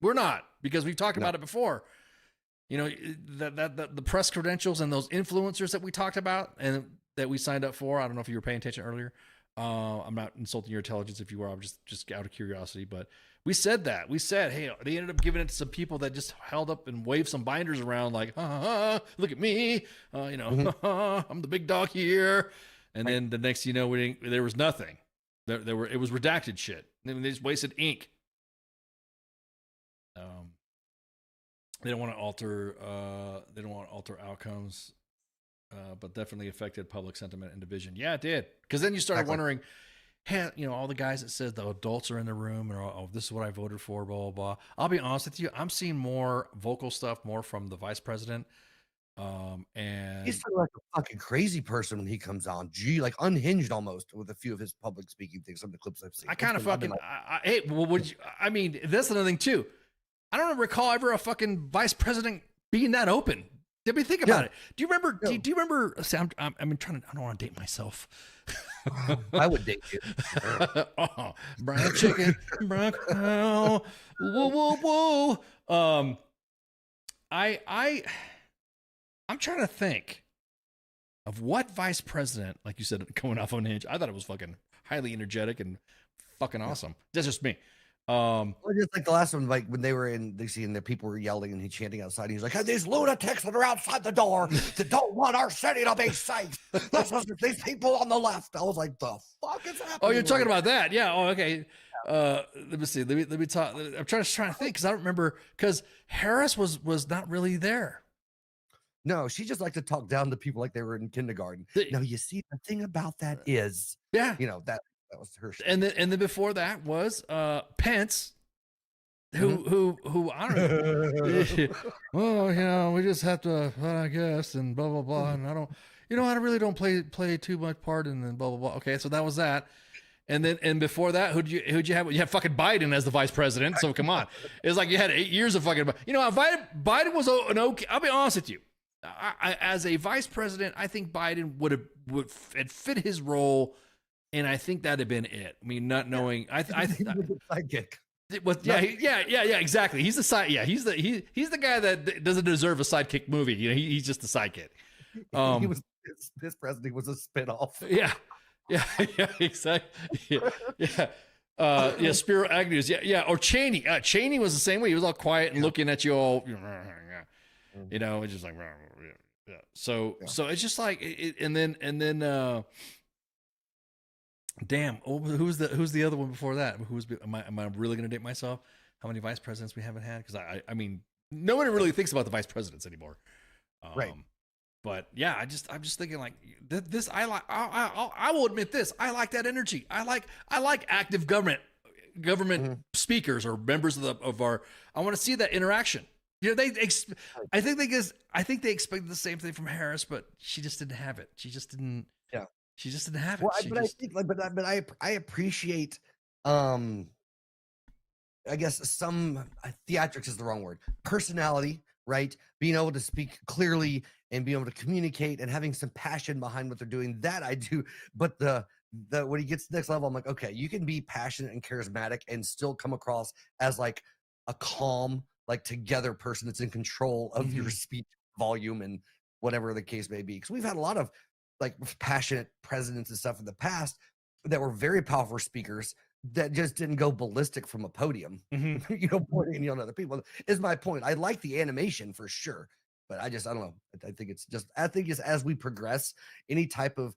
We're not, because we've talked about it before. The press credentials and those influencers that we talked about and that we signed up for. I don't know if you were paying attention earlier. I'm not insulting your intelligence if you were. I'm just out of curiosity, but we said that. We said, hey, they ended up giving it to some people that just held up and waved some binders around like, look at me, I'm the big dog here. And then the next, there was nothing. It was redacted shit. They just wasted ink. They don't want to alter. They don't want to alter outcomes, but definitely affected public sentiment and division. Yeah, it did. Because then you started wondering, hey, all the guys that said the adults are in the room and this is what I voted for, blah blah blah. I'll be honest with you. I'm seeing more vocal stuff, more from the vice president And He's sort of like a fucking crazy person when he comes on. Gee, like unhinged almost with a few of his public speaking things. Some of the clips I've seen. I kind of It's been- I've been fucking, hey, well, would you, I mean, that's another thing too. I don't recall ever a fucking vice president being that open. Did we think about Yeah. it? Do you remember? Yeah. Do you remember? See, I'm trying to. I don't want to date myself. I would date you. Oh, brown chicken, brown cow. Whoa, whoa, whoa. I'm trying to think of what vice president, like you said, coming off on Hinge. I thought it was fucking highly energetic and fucking awesome. That's just me. Well, just like the last one, like when they were in DC and the people were yelling and he chanting outside. He's like, "Hey, these lunatics that are outside the door that don't want our city to be safe. That's what these people on the left." I was like, "The fuck is happening?" Oh, you're talking right about that? Yeah. Oh, okay. Let me see. Let me talk. I'm trying to think because I don't remember because Harris was not really there. No, she just liked to talk down to people like they were in kindergarten. The- No, you see, the thing about that is, Yeah. you know, that was her. Shit. And then before that was Pence, who I don't know. Well, you know, we just have to, I guess, and blah blah blah. And I don't, you know, I really don't play too much part in and blah blah blah. Okay, so that was that. And before that, who'd you have? You had fucking Biden as the vice president. So come on, it's like you had 8 years of fucking. You know, Biden was an okay. I'll be honest with you. I as a vice president, I think Biden would had fit his role. And I think that'd have been it. I mean, not knowing, He was a sidekick. yeah, exactly. He's the side. Yeah, he's the guy that doesn't deserve a sidekick movie. You know, he's just the sidekick. He was his president was a spinoff. Yeah, exactly. Yeah. Spiro Agnew's. Yeah. Or Cheney. Cheney was the same way. He was all quiet and looking at you all. You know, it's just like. Yeah. So it's just like, and then. Damn. Oh, who's the other one before that? Am I really going to date myself? How many vice presidents we haven't had? Because I mean, no one really thinks about the vice presidents anymore. Right. But yeah, I'm just thinking like this. I will admit this. I like that energy. I like active government speakers or members of our. I want to see that interaction. You know, I think they expected the same thing from Harris, but she just didn't have it. She just didn't. Yeah. She just didn't have it. Well, I think, like, but I appreciate, I guess some theatrics is the wrong word. Personality, right? Being able to speak clearly and being able to communicate and having some passion behind what they're doing. That I do. But the when he gets to the next level, I'm like, okay, you can be passionate and charismatic and still come across as like a calm, like together person that's in control of your speech volume and whatever the case may be. Because we've had a lot of like passionate presidents and stuff in the past that were very powerful speakers that just didn't go ballistic from a podium, you know, pointing on other people is my point. I like the animation for sure, but I don't know. I think it's as we progress, any type of,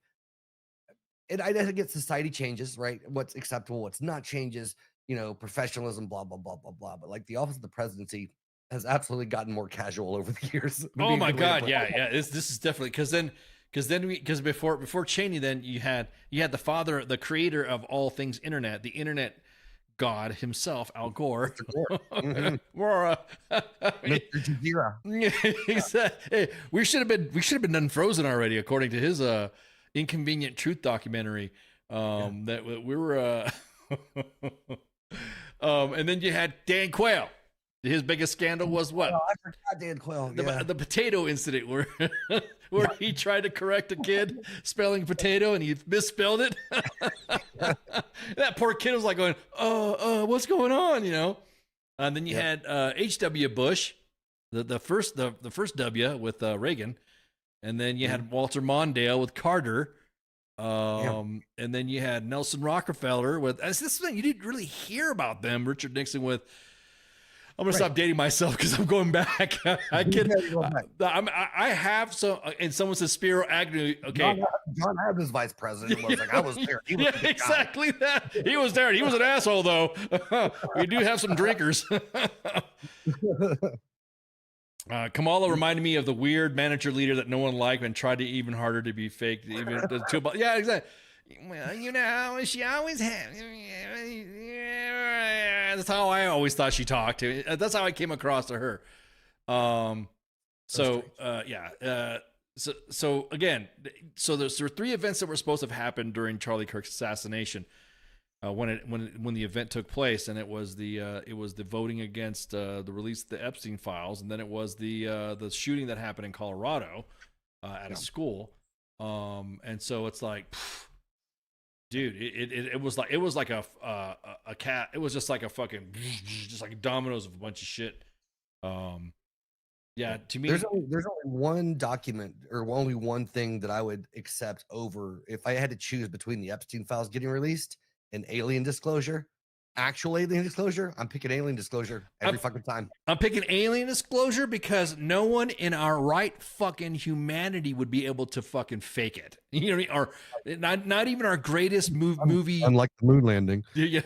and I think it's society changes, right? What's acceptable, what's not changes, you know, professionalism, blah, blah, blah, blah, blah. But like the office of the presidency has absolutely gotten more casual over the years. Oh my God. Yeah. This is definitely because before Cheney, then you had the father, the creator of all things internet, the internet god himself, Al Gore. Mr. Jazeera. Hey, we should have been done Frozen already, according to his Inconvenient Truth documentary. That we were and then you had Dan Quayle. His biggest scandal was what? Oh, I forgot Dan Quayle. The potato incident where he tried to correct a kid spelling potato and he misspelled it. That poor kid was like going, what's going on? You know? And then you had H.W. Bush, the first W with Reagan. And then you had Walter Mondale with Carter. And then you had Nelson Rockefeller with, this thing you didn't really hear about them. Richard Nixon with, I'm gonna stop dating myself because I'm going back. I have so, and someone says Spiro Agnew. Okay, John Adams, vice president, was like, I was there. He was exactly that. He was there. He was an asshole, though. We do have some drinkers. Kamala reminded me of the weird manager leader that no one liked and tried to even harder to be fake. Yeah, exactly. Well, you know, she always had. That's how I always thought she talked to. That's how I came across to her. So so again, so there were 3 events that were supposed to have happened during Charlie Kirk's assassination. When the event took place, and it was the voting against the release of the Epstein files, and then it was the shooting that happened in Colorado at a school, and so it's like, dude, it was like a cat. It was just like a fucking just like dominoes of a bunch of shit. Yeah, to me, there's only one document or only one thing that I would accept over if I had to choose between the Epstein files getting released and alien disclosure. Actual alien disclosure, I'm picking alien disclosure every fucking time. I'm picking alien disclosure because no one in our right fucking humanity would be able to fucking fake it. You know what I mean? Or not even our greatest movie. Unlike the moon landing. Yeah.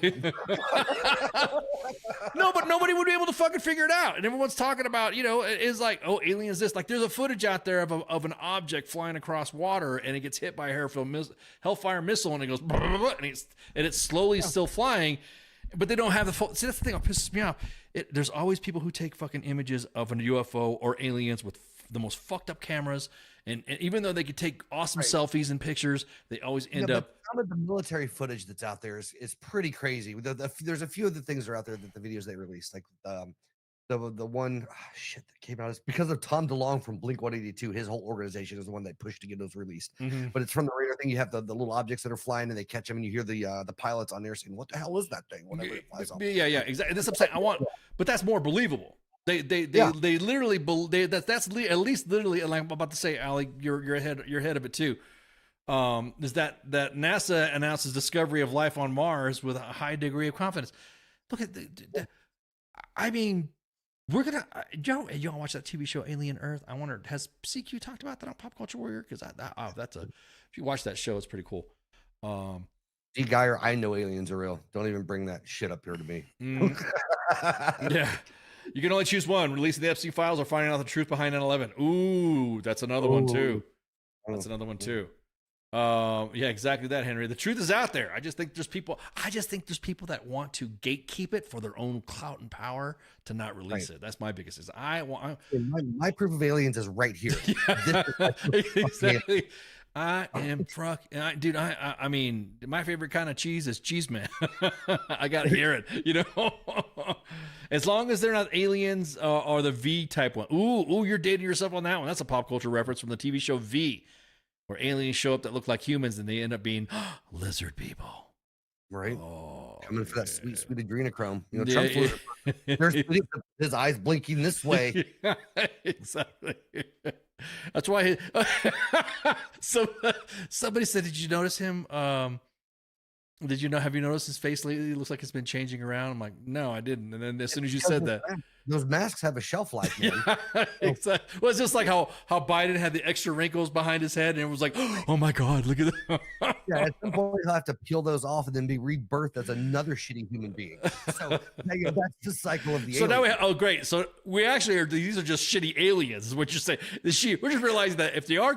No, but nobody would be able to fucking figure it out. And everyone's talking about, it's like, oh, aliens this. Like, there's a footage out there of an object flying across water, and it gets hit by a Hellfire missile, and it goes, and it's slowly still flying. But they don't have the full. See, that's the thing that pisses me off. There's always people who take fucking images of a UFO or aliens with the most fucked up cameras. And even though they could take awesome selfies and pictures, they always end up. Some of the military footage that's out there is pretty crazy. There's a few of the things that are out there that the videos they released, like the one shit that came out is because of Tom DeLonge from Blink-182. His whole organization is the one that pushed to get those released. Mm-hmm. But it's from the radar thing. You have the little objects that are flying, and they catch them, and you hear the pilots on there saying, "What the hell is that thing?" Whenever it flies off. Yeah, exactly. That's what I'm saying. But that's more believable. They literally that's at least literally. Like I'm about to say, Ali, you're ahead of it too. Is that NASA announces discovery of life on Mars with a high degree of confidence. Look at I mean, we're gonna y'all watch that TV show Alien Earth? I wonder, has CQ talked about that on Pop Culture Warrior? Because if you watch that show, it's pretty cool. G. Geyer, I know aliens are real. Don't even bring that shit up here to me. Yeah. You can only choose one: releasing the Epstein files or finding out the truth behind 9/11. Ooh, that's another one too. That's another one too. Yeah, exactly that, Henry. The truth is out there. I just think there's people that want to gatekeep it for their own clout and power to not release it. That's my biggest is my proof of aliens is right here. Yeah. Exactly. I am dude. I mean, my favorite kind of cheese is cheese man. I gotta hear it, As long as they're not aliens or the V type one. Ooh, you're dating yourself on that one. That's a pop culture reference from the TV show V, where aliens show up that look like humans and they end up being lizard people. Right. Oh, coming for that sweet adrenochrome. Yeah, Trump's his eyes blinking this way. Yeah, exactly. That's why. Somebody said, "Did you notice him? Have you noticed his face lately? It looks like it's been changing around." I'm like, "No, I didn't." And then as soon as you said that, those masks have a shelf life, man. Yeah, exactly. Well, it's just like how Biden had the extra wrinkles behind his head, and it was like, "Oh my God, look at that!" Yeah, at some point he'll have to peel those off and then be rebirthed as another shitty human being. So that's the cycle of the. So now great. So we actually these are just shitty aliens, is what you're saying. We're just realizing that if they are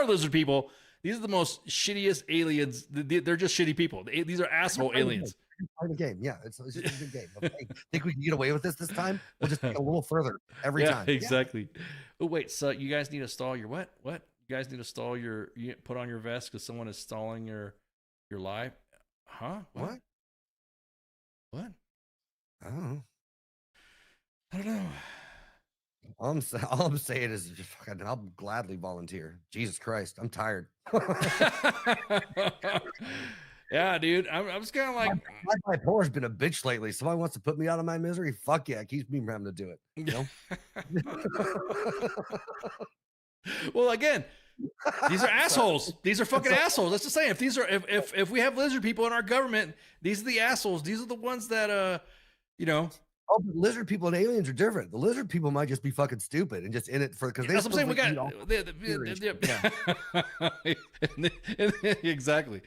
lizard people, these are the most shittiest aliens. They're just shitty people. These are asshole aliens. The game, yeah, it's just a good game. Okay. Think we can get away with this time? We'll just take a little further every time. Exactly. Yeah. Oh wait, so you guys need to stall your what? What? You guys need to stall you put on your vest because someone is stalling your live. Huh? What? I don't know. I don't know. All I'm saying is just fucking, I'll gladly volunteer. Jesus Christ, I'm tired. Yeah, dude. I'm just kind of like my bipolar's been a bitch lately. Somebody wants to put me out of my misery. Fuck yeah, it keeps me from having to do it. You know? Well, again, these are assholes. These are fucking assholes. That's the saying. If we have lizard people in our government, these are the assholes. These are the ones that Oh, but lizard people and aliens are different. The lizard people might just be fucking stupid and just in it because they. That's what I'm saying. We got exactly.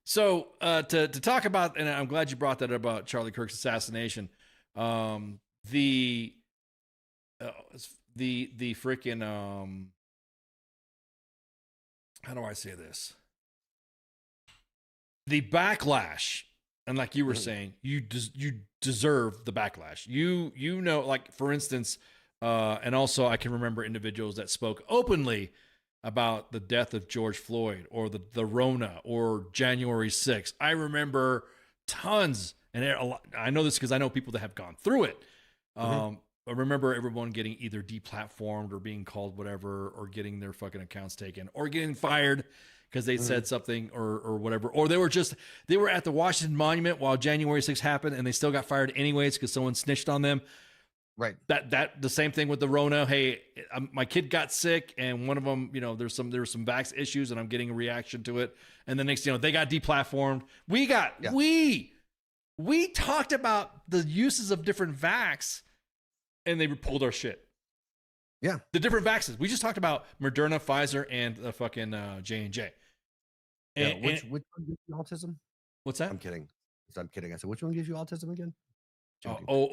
So to talk about, and I'm glad you brought that up about Charlie Kirk's assassination. The freaking how do I say this? The backlash, and like you were saying, you deserve the backlash. Like for instance, And also, I can remember individuals that spoke openly about the death of George Floyd or the Rona or January 6th. I remember tons, and I know this because I know people that have gone through it. I remember everyone getting either deplatformed or being called whatever, or getting their fucking accounts taken, or getting fired because they said something or whatever. Or they were at the Washington Monument while January 6th happened, and they still got fired anyways because someone snitched on them. Right. That the same thing with the Rona. Hey, my kid got sick, and one of them, there's some vax issues, and I'm getting a reaction to it. And the next, they got deplatformed. We talked about the uses of different vax, and they pulled our shit. Yeah. The different vaccines. We just talked about Moderna, Pfizer, and the fucking J&J. Yeah, which one gives you autism? What's that? I'm kidding. I said, which one gives you autism again? Yeah. You want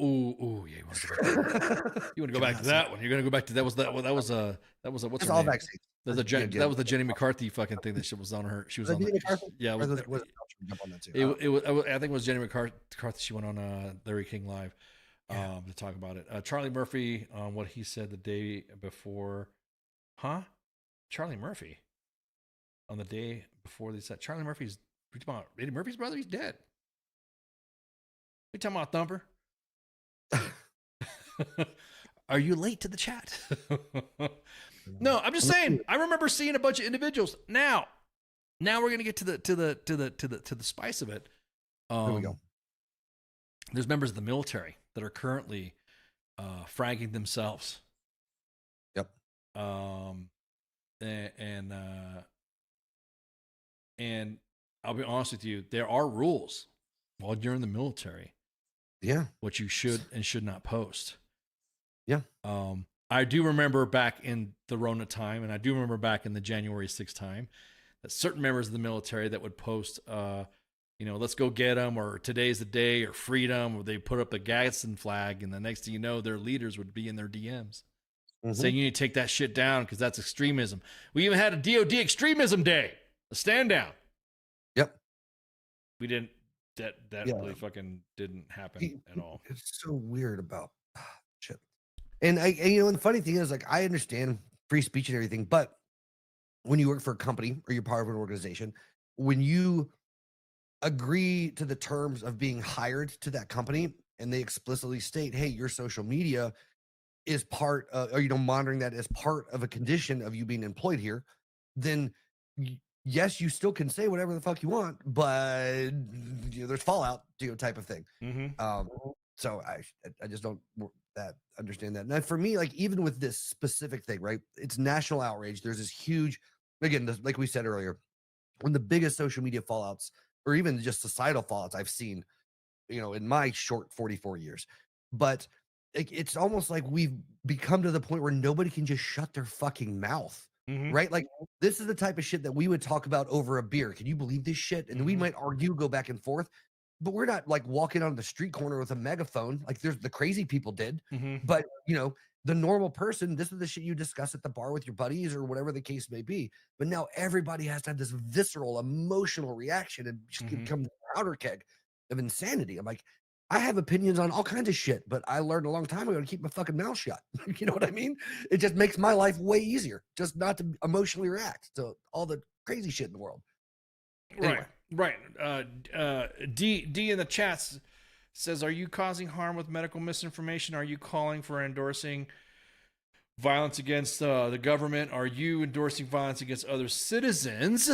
to go back to that one? You're gonna go back to that was what's It's her all name? vaccines. That was the Jenny McCarthy fucking thing that shit was on her. She was on Jenny McCarthy? Yeah, Jump on that too. I think it was Jenny McCarthy. She went on Larry King Live to talk about it. Charlie Murphy on what he said the day before. Charlie Murphy on the day before they said Charlie Murphy's. We talking about Eddie Murphy's brother? He's dead. We talking about Thumper? Are you late to the chat? No, I'm just saying. I remember seeing a bunch of individuals. Now we're gonna get to the spice of it. Here we go. There's members of the military that are currently fragging themselves. Yep. And I'll be honest with you, there are rules while you're in the military. Yeah. What you should and should not post. Yeah. I do remember back in the Rona time, and I do remember back in the January 6th time, that certain members of the military that would post, let's go get them, or today's the day, or freedom, or they put up the Gadsden flag, and the next thing you know, their leaders would be in their DMs saying you need to take that shit down because that's extremism. We even had a DOD extremism day, a stand down. Yep. We didn't. That really fucking didn't happen at all. It's so weird about shit. And and the funny thing is, like, I understand free speech and everything, but when you work for a company or you're part of an organization, when you agree to the terms of being hired to that company and they explicitly state, hey, your social media is part of, or monitoring that as part of a condition of you being employed here, then yes, you still can say whatever the fuck you want, but there's fallout, type of thing. So I just don't understand that. And for me, like, even with this specific thing, right? It's national outrage. There's this huge, again, like we said earlier, one of the biggest social media fallouts, or even just societal fallouts I've seen, in my short 44 years. But it's almost like we've become to the point where nobody can just shut their fucking mouth. Right? Like, this is the type of shit that we would talk about over a beer. Can you believe this shit? And we might argue, go back and forth, but we're not like walking on the street corner with a megaphone like the crazy people did. But the normal person, this is the shit you discuss at the bar with your buddies or whatever the case may be. But now everybody has to have this visceral emotional reaction and just become a powder keg of insanity. I'm like, I have opinions on all kinds of shit, but I learned a long time ago to keep my fucking mouth shut. You know what I mean? It just makes my life way easier, just not to emotionally react to all the crazy shit in the world. Anyway. Right. D in the chats says, are you causing harm with medical misinformation? Are you calling for endorsing violence against the government? Are you endorsing violence against other citizens?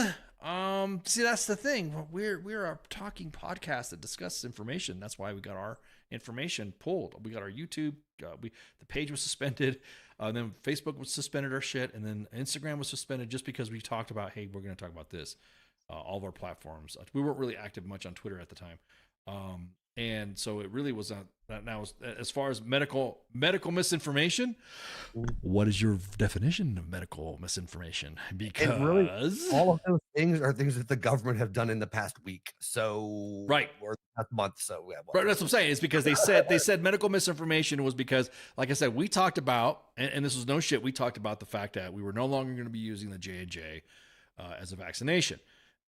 See, that's the thing. We're a talking podcast that discusses information. That's why we got our information pulled. We got our YouTube. The page was suspended. Then Facebook was suspended our shit, and then Instagram was suspended just because we talked about, hey, we're going to talk about this. All of our platforms. We weren't really active much on Twitter at the time. And so it really was not. Now, as far as medical misinformation, what is your definition of medical misinformation? Because really, all of those things are things that the government have done in the past week. So right, or the past month. So yeah, right, that's what I'm saying. It's because they said medical misinformation was because, like I said, we talked about, and this was no shit. We talked about the fact that we were no longer going to be using the J&J as a vaccination.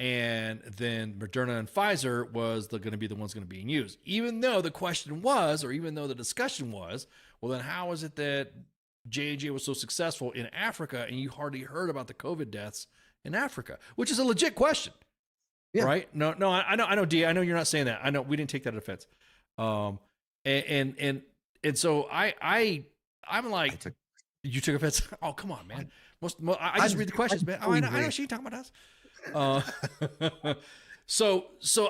And then Moderna and Pfizer was going to be the ones going to be used. Even though the question was, or even though the discussion was, well, then how is it that J&J was so successful in Africa and you hardly heard about the COVID deaths in Africa, which is a legit question. Yeah. Right? No, I know, D. I know you're not saying that. I know we didn't take that offense. And so I'm like, you took offense. Oh, come on, man. I just read the questions, man. Oh, I know she ain't talking about us. So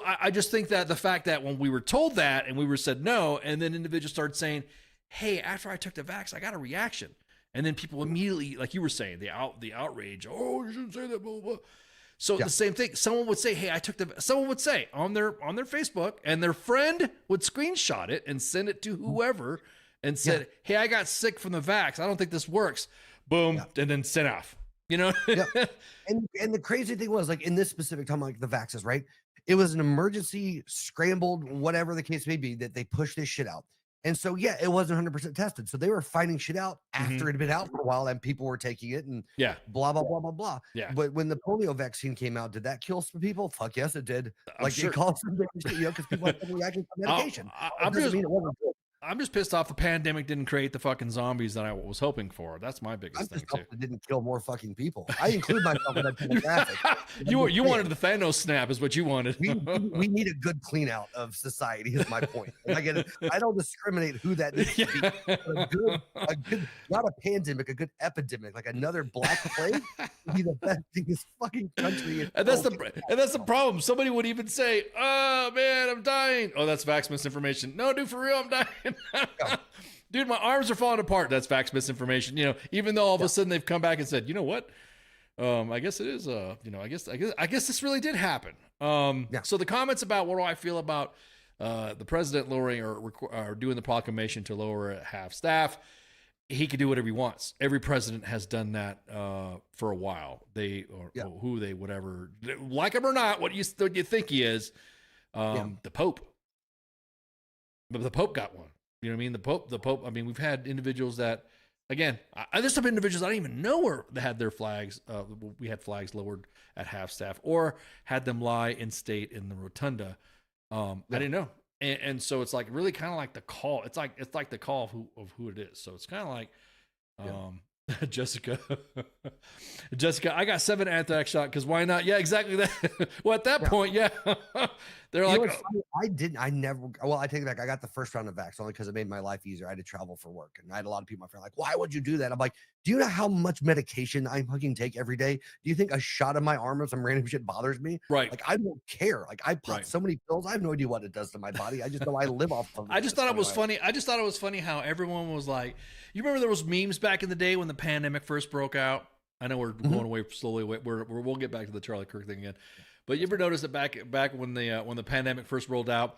I just think that the fact that when we were told that and we were said no, and then individuals started saying, hey, after I took the vax, I got a reaction. And then people immediately, like you were saying, the outrage. Oh, you shouldn't say that, blah, blah, blah. So the same thing. Someone would say, hey, someone would say on their Facebook, and their friend would screenshot it and send it to whoever and said, hey, I got sick from the vax. I don't think this works. Boom. And then sent off, you know? And the crazy thing was, like, in this specific time, like the vaxes, right? It was an emergency, scrambled, whatever the case may be, that they pushed this shit out. And so, yeah, it wasn't 100% tested. So they were finding shit out after it had been out for a while and people were taking it and blah, blah, blah, blah, blah. Yeah. But when the polio vaccine came out, did that kill some people? Fuck yes, it did. Like, sure. it caused some shit, you know, because people had reactions to medication. I'm just pissed off the pandemic didn't create the fucking zombies that I was hoping for. That's my biggest thing, too. It didn't kill more fucking people. I include myself in that demographic. You wanted the Thanos snap is what you wanted. we need a good clean out of society is my point. And I get it. I don't discriminate who that needs to be. A good, not a pandemic, a good epidemic, like another black plague would be the best thing this fucking country. And that's the problem. Somebody would even say, oh man, I'm dying. Oh, that's vax misinformation. No, dude, for real, I'm dying. Dude, my arms are falling apart. That's fax misinformation. You know, even though all of a sudden they've come back and said, you know what? I guess it is. You know, I guess this really did happen. So the comments about what do I feel about the president lowering or doing the proclamation to lower at half staff, he could do whatever he wants. Every president has done that for a while. Whatever, like him or not, what you think he is. The Pope. But the Pope got one. You know what I mean? The Pope. I mean, we've had individuals that, again, there's some individuals I don't even know where they had their flags. We had flags lowered at half staff or had them lie in state in the rotunda. I didn't know. And so it's like really kind of like the call. It's like the call of who it is. So it's kind of like, Jessica, I got 7 anthrax shot because why not? Yeah, exactly that. Well, at that point, they're like, I take it back. I got the first round of vax only because it made my life easier. I had to travel for work, and I had a lot of people, my friend, like, why would you do that? I'm like, do you know how much medication I fucking take every day? Do you think a shot in my arm or some random shit bothers me? Right. Like, I don't care. Like, I pop so many pills. I have no idea what it does to my body. I just know I live off of it. I just thought it was funny. I just thought it was funny how everyone was like, you remember there was memes back in the day when the pandemic first broke out? I know we're going away slowly. We'll get back to the Charlie Kirk thing again. But you ever notice that back when the pandemic first rolled out,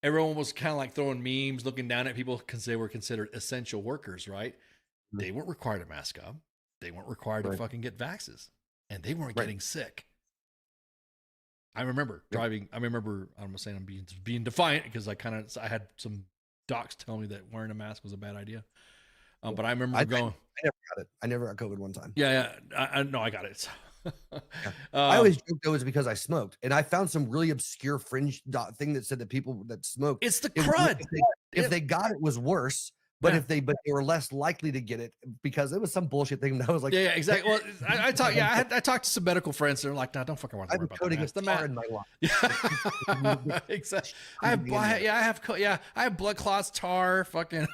everyone was kind of like throwing memes, looking down at people because they were considered essential workers, right? They weren't required to mask up. They weren't required to fucking get vaxes, and they weren't getting sick. I remember driving. I'm not saying I'm being defiant because I had some docs tell me that wearing a mask was a bad idea. But I remember going. I never got it. I never got COVID one time. Yeah. I got it. I always joked it was because I smoked, and I found some really obscure fringe thing that said that people that smoke, it's the crud. If they got it, was worse. But they were less likely to get it because it was some bullshit thing that was like, yeah, exactly. Well, I talked to some medical friends. They're like, no, don't fucking worry about that. In my life. Exactly. I have blood clots, tar, fucking,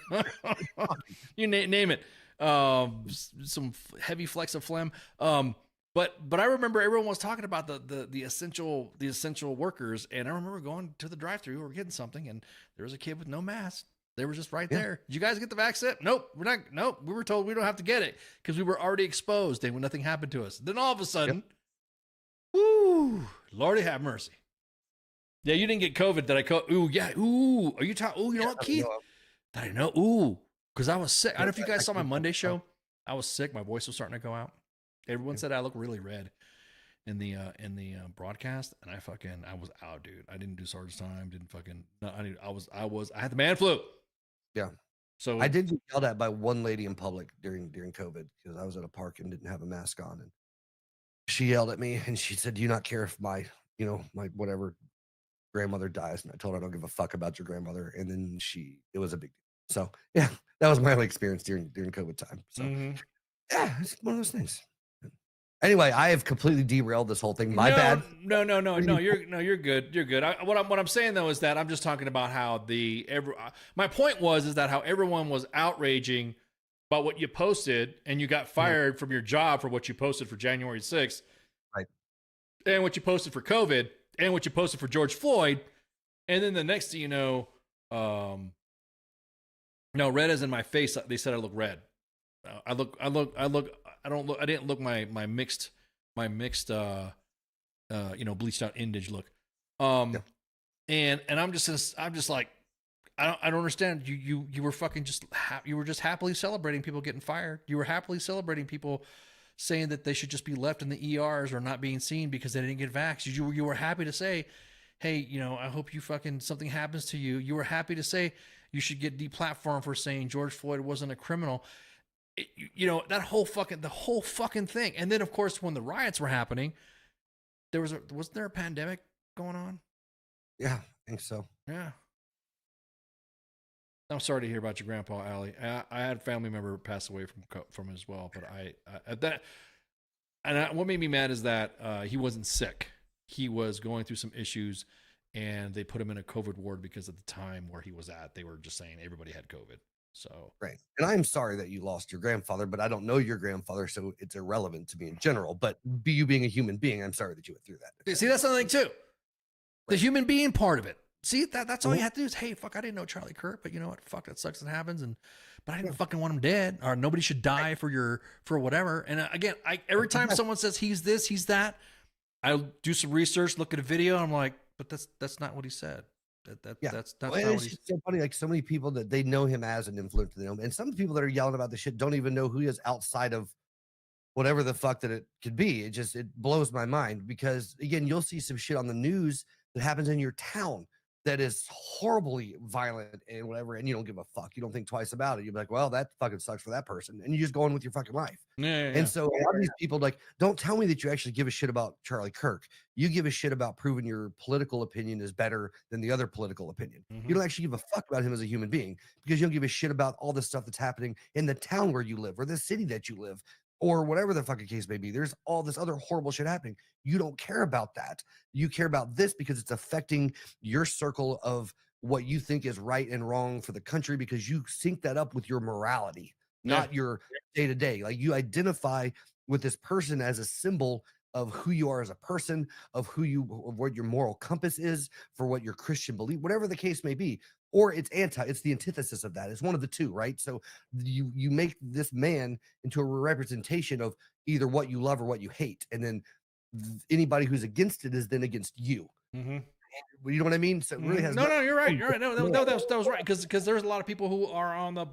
you name it. Some heavy flecks of phlegm. But I remember everyone was talking about the essential workers, and I remember going to the drive-thru, we were getting something, and there was a kid with no mask. They were just right there. Did you guys get the vaccine? Nope, we're not. Nope, we were told we don't have to get it because we were already exposed and nothing happened to us. Then all of a sudden, whoo, Lordy have mercy. Yeah, you didn't get COVID. Did I? Ooh, yeah. Ooh, are you talking? Ooh, you know what, Keith? Did I know? Ooh, because I was sick. I don't know if you guys saw my Monday show. I was sick. My voice was starting to go out. Everyone said I look really red in the broadcast, and I was out, dude. I didn't do Sergeant's time. I had the man flu. Yeah. So I did get yelled at by one lady in public during COVID because I was at a park and didn't have a mask on, and she yelled at me and she said, "Do you not care if my whatever grandmother dies?" And I told her, "I don't give a fuck about your grandmother." And then it was a big deal. So yeah, that was my only experience during COVID time. So Mhm. yeah, it's one of those things. Anyway, I have completely derailed this whole thing. My bad. No, you're good. You're good. What I'm saying though is that I'm just talking about how my point is that how everyone was outraging about what you posted, and you got fired from your job for what you posted for January 6th, Right. and what you posted for COVID, and what you posted for George Floyd, and then the next thing you know, no, red is in my face. They said I look red. I didn't look my mixed, bleached out Indage look. And I'm just like, I don't understand. You were fucking you were just happily celebrating people getting fired. You were happily celebrating people saying that they should just be left in the ERs or not being seen because they didn't get vaxxed. You were happy to say, hey, I hope you fucking something happens to you. You were happy to say you should get deplatformed for saying George Floyd wasn't a criminal. The whole fucking thing. And then of course, when the riots were happening, wasn't there a pandemic going on? Yeah, I think so. Yeah. I'm sorry to hear about your grandpa, Allie. I had a family member pass away from as well, but what made me mad is that he wasn't sick. He was going through some issues, and they put him in a COVID ward because at the time where he was at, they were just saying everybody had COVID. So right. And I'm sorry that you lost your grandfather, but I don't know your grandfather, so it's irrelevant to me in general. But you being a human being, I'm sorry that you went through that. See, that's something too. The human being part of it. See, that's all you have to do is, hey, fuck, I didn't know Charlie Kirk, but you know what? Fuck, that sucks. It happens. But I didn't fucking want him dead, or nobody should die for whatever. And again, every time someone says he's this, he's that, I'll do some research, look at a video, and I'm like, but that's not what he said. That's not well, what it's so funny. Like so many people that they know him as an influencer, and some people that are yelling about the shit don't even know who he is outside of whatever the fuck that it could be. It blows my mind because again, you'll see some shit on the news that happens in your town that is horribly violent and whatever, and you don't give a fuck. You don't think twice about it. You're like, well, that fucking sucks for that person, and you just go on with your fucking life. Yeah. And so a lot of these people like, don't tell me that you actually give a shit about Charlie Kirk. You give a shit about proving your political opinion is better than the other political opinion. Mhm. You don't actually give a fuck about him as a human being because you don't give a shit about all the stuff that's happening in the town where you live or the city that you live or whatever the fucking case may be. There's all this other horrible shit happening. You don't care about that. You care about this because it's affecting your circle of what you think is right and wrong for the country because you sync that up with your morality, not your day to day. Like you identify with this person as a symbol of who you are as a person, of what your moral compass is for what your Christian belief, whatever the case may be, or it's the antithesis of that. It's one of the two, right? So you make this man into a representation of either what you love or what you hate. And then anybody who's against it is then against you. Mm-hmm. You know what I mean? So it really has no, you're right. You're right. No, that was right. Because there's a lot of people who are on the.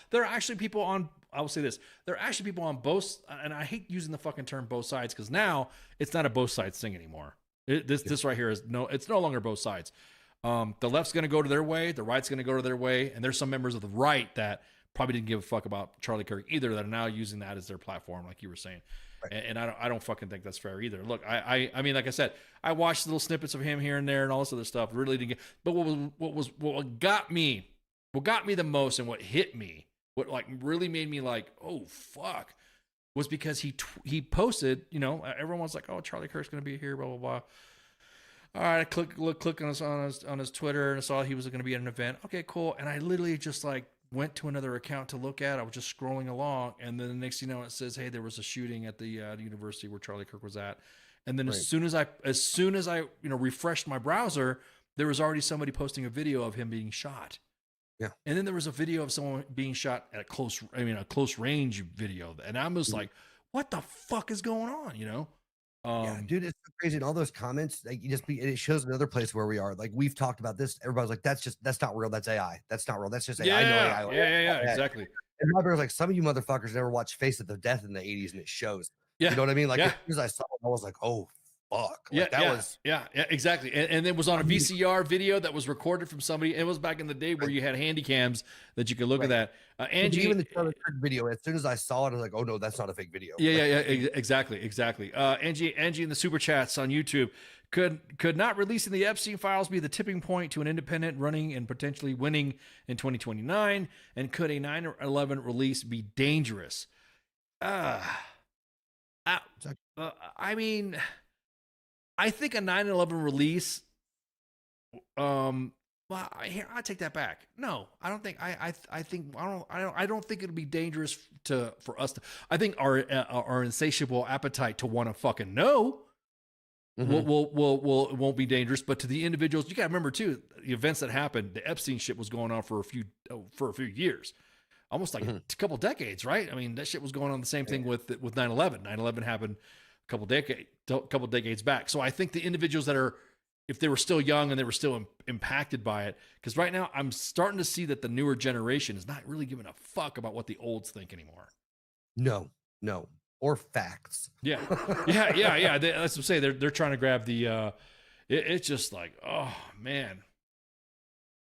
There are actually people on. I will say this: there are actually people on both. And I hate using the fucking term both sides because now it's not a both sides thing anymore. This right here is it's no longer both sides. The left's going to go to their way. The right's going to go to their way. And there's some members of the right that probably didn't give a fuck about Charlie Kirk either that are now using that as their platform, like you were saying. Right. And I don't fucking think that's fair either. Look, I mean, like I said, I watched little snippets of him here and there and all this other stuff. Really didn't get. But what got me the most and what hit me, what like really made me like, oh fuck, was because he posted. You know, everyone's like, oh, Charlie Kirk's gonna be here, blah blah blah. All right, I click on his Twitter and I saw he was going to be at an event. Okay, cool. And I literally just like went to another account to look at. I was just scrolling along, and then the next thing you know, it says, "Hey, there was a shooting at the university where Charlie Kirk was at." And then as soon as I refreshed my browser, there was already somebody posting a video of him being shot. Yeah. And then there was a video of someone being shot at a close range video, and I was like, "What the fuck is going on?" You know. Yeah, dude, it's so crazy. And all those comments, like it shows another place where we are. Like we've talked about this. Everybody's like, that's not real. That's AI. That's not real. That's just AI. Yeah, I know AI. Yeah, exactly. And my brother's like, some of you motherfuckers never watched Face of the Death in the 80s and it shows. Yeah. You know what I mean? Like yeah. as soon as I saw it, I was like, oh fuck. Like, yeah, exactly. And it was on a VCR video that was recorded from somebody. It was back in the day where you had handy cams that you could look at that. Angie, even the Charlie Kirk video, as soon as I saw it, I was like, oh no, that's not a fake video. Yeah, exactly. Angie in the super chats on YouTube. Could not releasing the Epstein files be the tipping point to an independent running and potentially winning in 2029? And could a 9/11 release be dangerous? I mean, I think a 9/11 release. Well, I take that back. No, I don't think. I don't think it'll be dangerous for us to. I think our insatiable appetite to want to fucking know. Won't be dangerous, but to the individuals, you got to remember too, the events that happened, the Epstein shit was going on for a few years, almost like a couple decades, right? I mean, that shit was going on the same thing with 9/11. 9/11 happened a couple decades back. So I think the individuals that are, if they were still young and they were still impacted by it, because right now I'm starting to see that the newer generation is not really giving a fuck about what the olds think anymore. No. Or facts. Yeah. That's what I'm saying. They're trying to grab the. It's just like, oh man.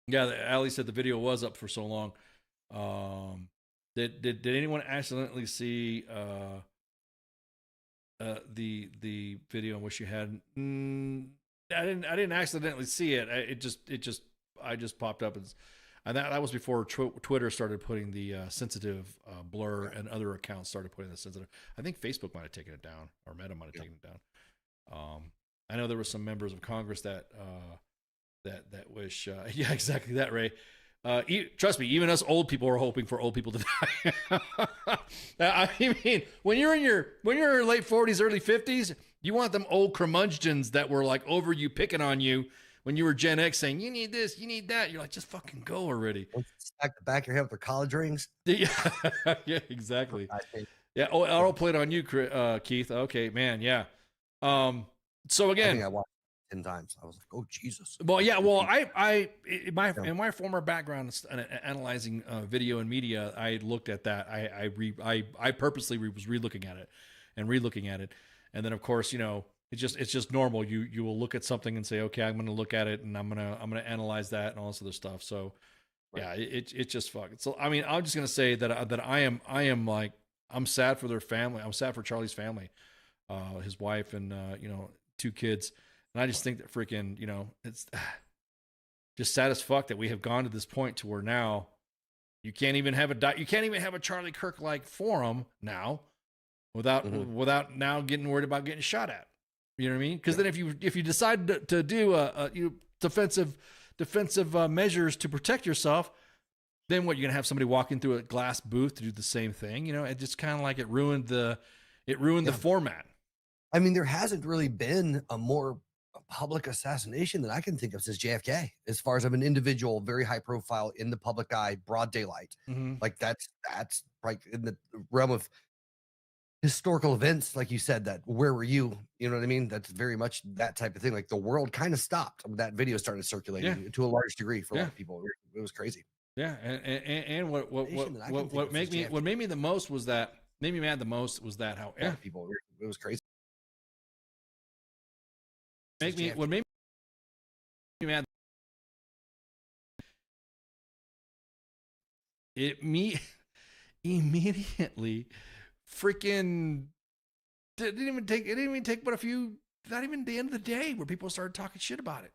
Yeah, Ali said the video was up for so long. Did anyone accidentally see the video? I wish you hadn't. I didn't accidentally see it. I just popped up and that was before Twitter started putting the sensitive blur, and other accounts started putting the sensitive. I think Facebook might have taken it down, or Meta might have taken it down. I know there were some members of Congress that wish. Yeah, exactly that, Ray. Trust me, even us old people are hoping for old people to die. I mean, when you're in your late 40s, early 50s, you want them old curmudgeons that were like over you, picking on you. When you were Gen X, saying you need this, you need that, you're like, just fucking go already. Stack the back of your head with their college rings. Yeah, exactly. Yeah. Oh, I'll play it on you, Keith. Okay, man. Yeah. So again, I think I watched it 10 times. I was like, oh Jesus. Well, yeah. Well, in my former background analyzing video and media, I looked at that. I purposely was relooking at it, and then of course, you know. It's just normal. You will look at something and say, okay, I'm going to look at it and I'm going to analyze that and all this other stuff. So yeah, it's just fuck. So, I mean, I'm just going to say that I am like, I'm sad for their family. I'm sad for Charlie's family, his wife and, 2 kids. And I just think that freaking, it's just sad as fuck that we have gone to this point to where now you can't even have a Charlie Kirk like forum now without now getting worried about getting shot at. You know what I mean? Because then if you decide to do defensive measures to protect yourself, then what, you're gonna have somebody walking through a glass booth to do the same thing? You know, it just kind of like it ruined the format. I mean, there hasn't really been a more public assassination that I can think of since JFK, as far as of an individual, very high profile in the public eye, broad daylight. Like that's like in the realm of historical events, like you said, that where were you? You know what I mean? That's very much that type of thing. Like the world kind of stopped when that video started circulating to a large degree for a lot of people. It was crazy. Yeah, and what made me the most was that made me mad the most was that how people, it was crazy. What made me mad. Immediately freaking it didn't even take but a few, not even the end of the day, where people started talking shit about it.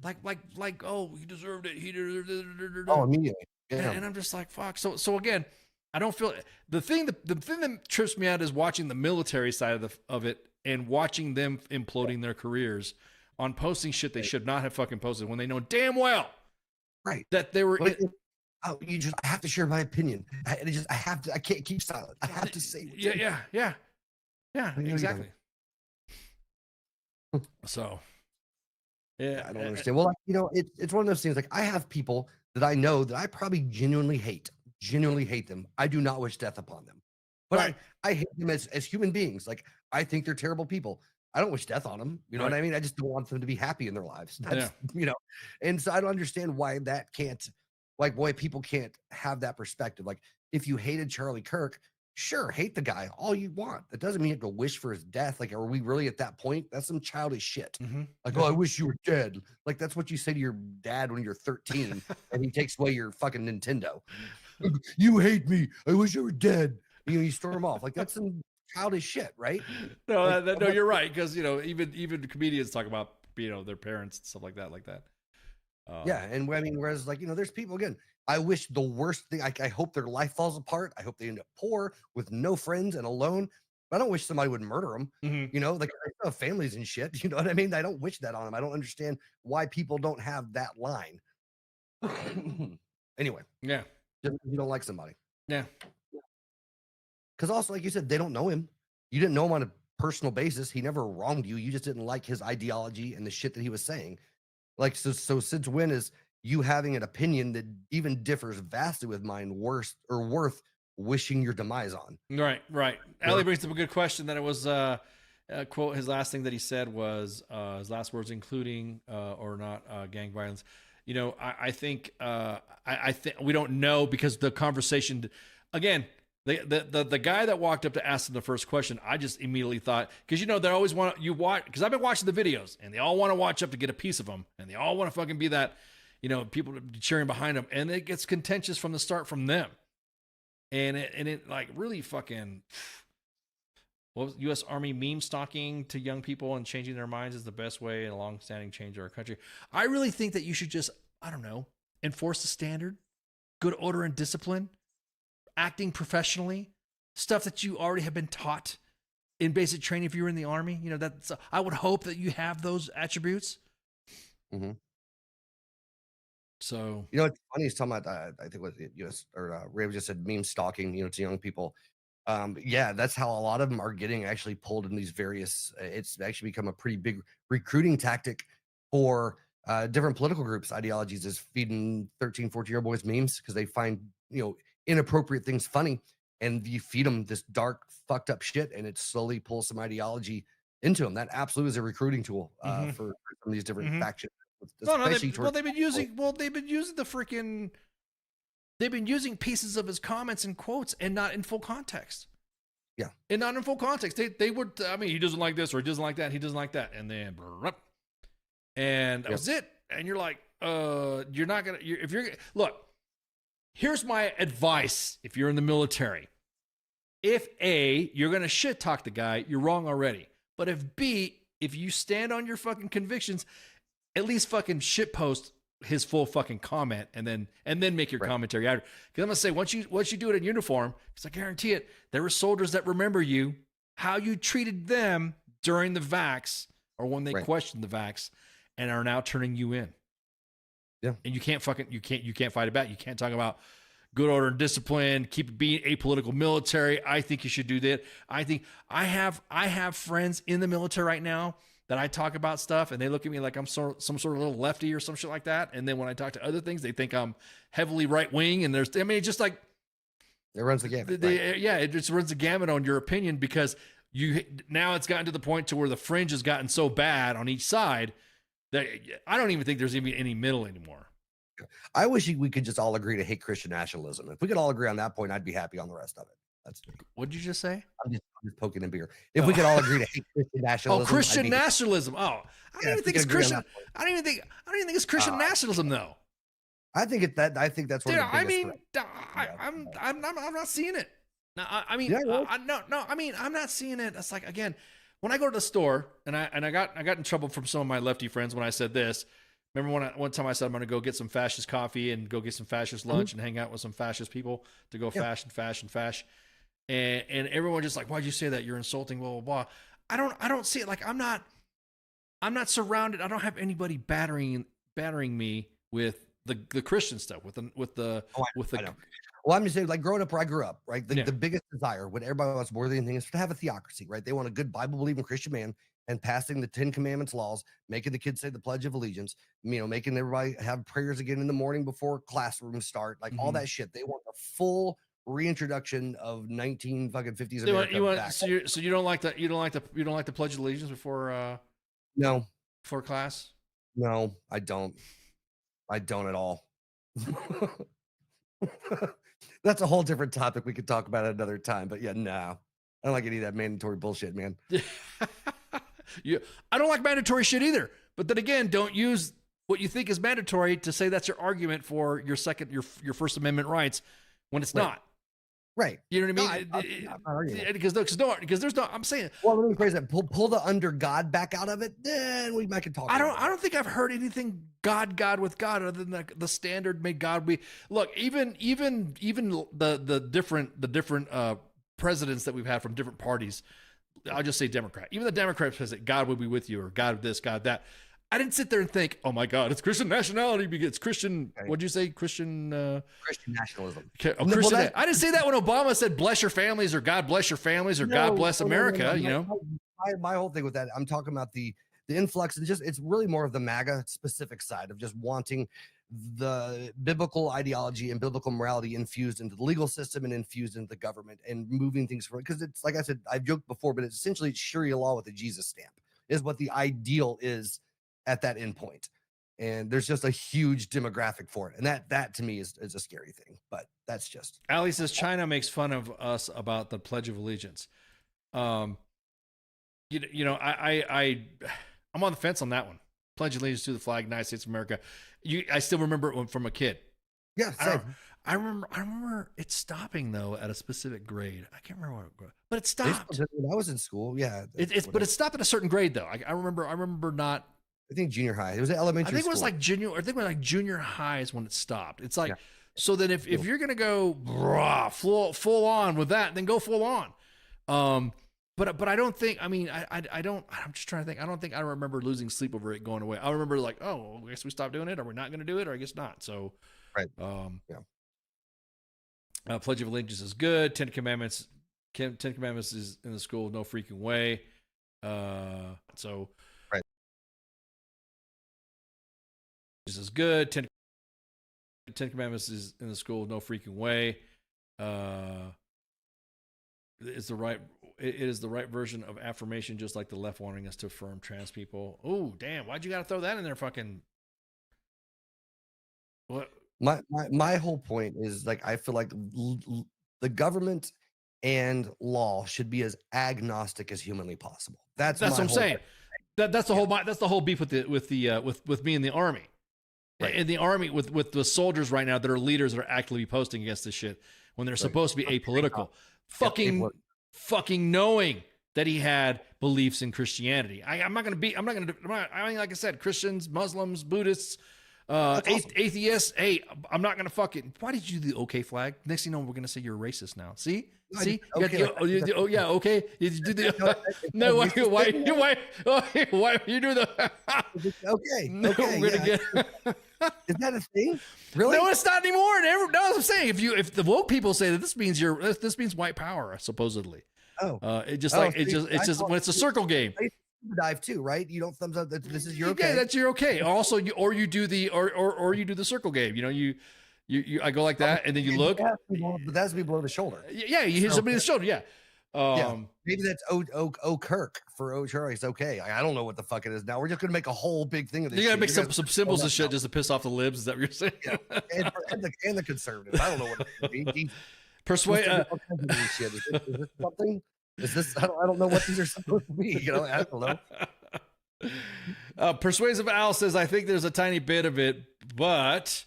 Like, oh, he deserved it. He deserved it. Oh, immediately. Yeah. And I'm just like, fuck. So again, I don't feel the thing that trips me out is watching the military side of it and watching them imploding their careers on posting shit they should not have fucking posted when they know damn well that they were. I have to share my opinion. I can't keep silent. I have to say. Yeah, exactly. So, yeah, I don't understand. Well, it's one of those things. Like, I have people that I know that I probably genuinely hate them. I do not wish death upon them, but I hate them as human beings. Like, I think they're terrible people. I don't wish death on them. You know what I mean? I just don't want them to be happy in their lives. That's, and so I don't understand why that can't. Like, boy, people can't have that perspective. Like, if you hated Charlie Kirk, sure, hate the guy all you want. That doesn't mean you have to wish for his death. Like, are we really at that point? That's some childish shit. Like, oh, I wish you were dead. Like, that's what you say to your dad when you're 13 and he takes away your fucking Nintendo. You hate me. I wish you were dead. You storm off. Like, that's some childish shit, right? No, Like, no, you're right, because even comedians talk about their parents and stuff like that. Yeah, and I mean, whereas like there's people again. I wish the worst thing. I hope their life falls apart. I hope they end up poor with no friends and alone. But I don't wish somebody would murder them. Mhm. Like they still have families and shit. You know what I mean? I don't wish that on them. I don't understand why people don't have that line. Anyway, Yeah, just because you don't like somebody. yeah. Because also, like you said, they don't know him. You didn't know him on a personal basis. He never wronged you. You just didn't like his ideology and the shit that he was saying. Like, so since when is you having an opinion that even differs vastly with mine worth wishing your demise on? Right, right. Ali brings up a good question. That it was quote. His last thing that he said was his last words, including or not gang violence. I think I think we don't know, because the conversation again. The guy that walked up to ask him the first question, I just immediately thought, because they always want you watch, because I've been watching the videos and they all want to watch up to get a piece of them, and they all want to fucking be that, people cheering behind them, and it gets contentious from the start from them, and it like really fucking. Well, U.S. Army meme stalking to young people and changing their minds is the best way in a long-standing change of our country. I really think that you should just, I don't know, enforce the standard, good order and discipline. Acting professionally, stuff that you already have been taught in basic training if you were in the Army. That's I would hope that you have those attributes. Mm-hmm. So it's funny. He's talking about I think what U.S. or Ray just said meme stalking. To young people. Yeah, that's how a lot of them are getting actually pulled in these various. It's actually become a pretty big recruiting tactic for different political groups. Ideologies is feeding 13, 14-year-old boys memes because they find inappropriate things funny, and you feed them this dark, fucked up shit, and it slowly pulls some ideology into them. That absolutely is a recruiting tool for some of these different factions. they've been using the freaking. They've been using pieces of his comments and quotes and not in full context. Yeah, and not in full context. They would. I mean, he doesn't like this, or he doesn't like that. He doesn't like that, and then and that was it. And you're like, you're not gonna. If you're look. Here's my advice if you're in the military. If A, you're going to shit talk the guy, you're wrong already. But if B, if you stand on your fucking convictions, at least fucking shit post his full fucking comment and then make your commentary after. Because I'm going to say, once you do it in uniform, because I guarantee it, there were soldiers that remember you, how you treated them during the vax or when they questioned the vax, and are now turning you in. Yeah. And you can't fight it back. You can't talk about good order and discipline, keep being apolitical military. I think you should do that. I think I have friends in the military right now that I talk about stuff and they look at me like I'm some sort of little lefty or some shit like that. And then when I talk to other things, they think I'm heavily right wing. And it's just like it runs the gamut. Yeah, it just runs the gamut on your opinion, because now it's gotten to the point to where the fringe has gotten so bad on each side that I don't even think there's even any middle anymore. I wish we could just all agree to hate Christian nationalism. If we could all agree on that point, I'd be happy on the rest of it. That's me. What did you just say? I'm just poking in beer. If we could all agree to hate Christian nationalism. Oh, Christian nationalism. Oh, I don't even think it's Christian. I don't even think it's Christian nationalism though. I think that's one. Dude, of the biggest I'm not seeing it. No, I'm not seeing it. It's like, again, when I go to the store and I got in trouble from some of my lefty friends when I said this. Remember one time I said I'm going to go get some fascist coffee and go get some fascist lunch and hang out with some fascist people to go fash. And everyone just like, why'd you say that? You're insulting, blah, blah, blah. I don't see it. Like, I'm not surrounded. I don't have anybody battering me with the Christian stuff, with the. Well, I'm just saying, like, growing up where I grew up, right? The biggest desire, what everybody wants more than anything, is to have a theocracy, right? They want a good Bible-believing Christian man and passing the 10 Commandments laws, making the kids say the Pledge of Allegiance, making everybody have prayers again in the morning before classrooms start, like all that shit. They want a full reintroduction of 1950s America. So you don't like the Pledge of Allegiance before before class? No, I don't. I don't at all. That's a whole different topic we could talk about at another time. But yeah, no. I don't like any of that mandatory bullshit, man. I don't like mandatory shit either. But then again, don't use what you think is mandatory to say that's your argument for your First Amendment rights when it's not. Right. You know what I No, mean? I'm not arguing that. Because there's no. I'm saying Well, let me phrase that. Pull the under God back out of it, then we might can talk. I about it. don't think I've heard anything God with God other than the standard may God be. Look, even the different presidents that we've had from different parties. I'll just say Democrat. Even the Democrats says that God will be with you or God this, God that. I didn't sit there and think, oh my God, it's Christian nationality because it's Christian. Okay. What'd you say? Christian nationalism. Christian. I didn't say that when Obama said bless your families or God bless your families or God bless America. You know, my whole thing with that, I'm talking about the influx and just it's really more of the MAGA specific side of just wanting the biblical ideology and biblical morality infused into the legal system and infused into the government and moving things forward. Because it's like I said, I've joked before, but it's essentially Sharia law with a Jesus stamp is what the ideal is at that end point. And there's just a huge demographic for it. And that to me is a scary thing, but that's just. Ali says China makes fun of us about the Pledge of Allegiance. I'm on the fence on that one. Pledge allegiance to the flag, United States of America. I still remember it from a kid. Yeah, same. I remember it stopping though at a specific grade. I can't remember what, but it stopped. When I was in school, yeah. But it stopped at a certain grade though. I remember not. I think junior high. It was elementary. I think it was school. like junior. I think it was like junior high is when it stopped. It's like so then if you're gonna go full on with that, then go full on. But I don't think. I mean, I don't. I'm just trying to think. I don't think I remember losing sleep over it going away. I remember like, oh, I guess we stopped doing it. Are we not going to do it? Or I guess not. So, right. Pledge of Allegiance is good. Ten Commandments is in the school. No freaking way. So, right. This is good. Ten Commandments is in the school. No freaking way. It's the right. It is the right version of affirmation, just like the left wanting us to affirm trans people. Oh, damn! Why'd you got to throw that in there? Fucking what? My whole point is like I feel like the government and law should be as agnostic as humanly possible. That's what I'm saying. That's the whole beef with me in the army. Right. In the army with the soldiers right now that are leaders that are actively posting against this shit when they're supposed to be apolitical. Fucking knowing that he had beliefs in Christianity. I mean, like I said, Christians, Muslims, Buddhists, atheists. Hey, I'm not going to fucking, why did you do the okay flag? Next thing you know, we're going to say you're a racist now. See? Okay. Okay. You do the, no, why you do the, okay. No, we're going to get. Is that a thing? Really? No, it's not anymore. No, I'm saying if the woke people say that this means white power, supposedly. Oh, it's just when it's a circle game. Dive too, right? You don't thumbs up that this is your okay. Yeah, that's your okay. Also, you do the circle game. You know, I go like that, and then you look. But that's be below the shoulder. Yeah, you hit somebody in the shoulder. Yeah. Maybe that's O Kirk for O Charlie. It's okay. I don't know what the fuck it is now. We're just gonna make a whole big thing of this. You gotta make some symbols and shit just to piss off the libs. Is that what you're saying? Yeah. and the conservatives. I don't know what it would be. Persuade. Is this something? Is this? I don't know what these are supposed to be. You know, I don't know. Persuasive Al says, I think there's a tiny bit of it, but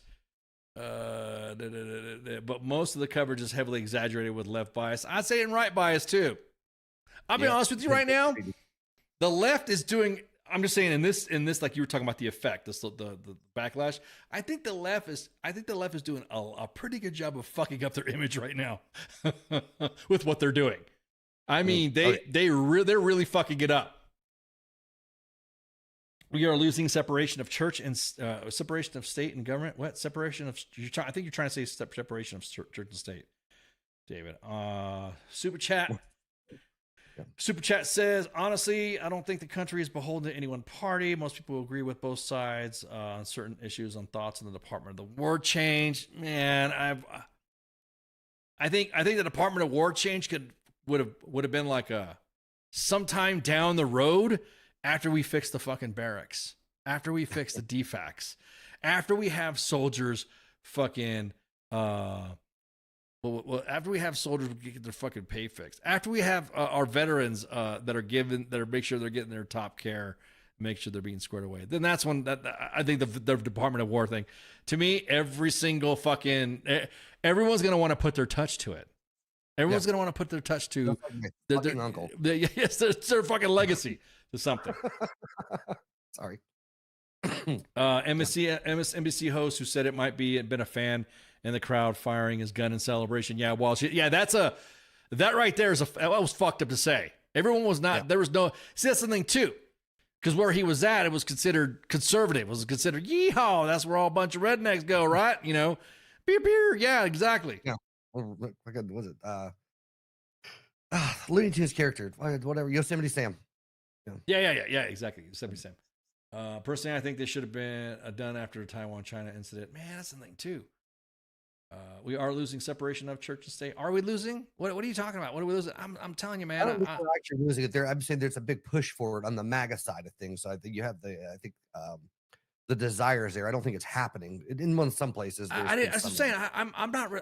most of the coverage is heavily exaggerated with left bias. I'd say in right bias too. I'll be honest with you right now. The left is doing. I'm just saying in this, like you were talking about the effect, the backlash. I think the left is doing a pretty good job of fucking up their image right now with what they're doing. I mean, they're really fucking it up. We are losing separation of church and separation of state and government. What separation of? I think you're trying to say separation of church and state, David. Super chat. Super chat says, honestly, I don't think the country is beholden to any one party. Most people agree with both sides on certain issues, on thoughts in the Department of the War change. Man, I think the Department of War change would have been like sometime down the road after we fix the fucking barracks, after we fix the defects, after we have soldiers fucking after we have soldiers get their fucking pay fixed, after we have our veterans that are make sure they're getting their top care, make sure they're being squared away, then that's when I think the Department of War thing, to me, every single fucking everyone's gonna want to put their touch to it. Everyone's going to want to put their touch to My fucking uncle. Yes, their fucking legacy to something. Sorry. MSNBC host who said it might be been a fan in the crowd firing his gun in celebration. Yeah, Walsh. Yeah, that right there that was fucked up to say. Everyone was not. Yeah. There was no. See, that's the thing too, because where he was at, it was considered conservative. It was considered yeehaw. That's where all a bunch of rednecks go, right? You know, beer, beer. Yeah, exactly. Yeah. What was it? Looney Tunes character, whatever. Yosemite Sam. Yeah. Exactly. Yosemite Sam. Personally, I think they should have been done after the Taiwan-China incident. Man, that's the thing too. We are losing separation of church and state. Are we losing? What are you talking about? What are we losing? I'm telling you, man. I don't think we're actually losing it there. I'm saying there's a big push forward on the MAGA side of things. So I think you have the desires there. I don't think it's happening in some places. I'm saying I'm not.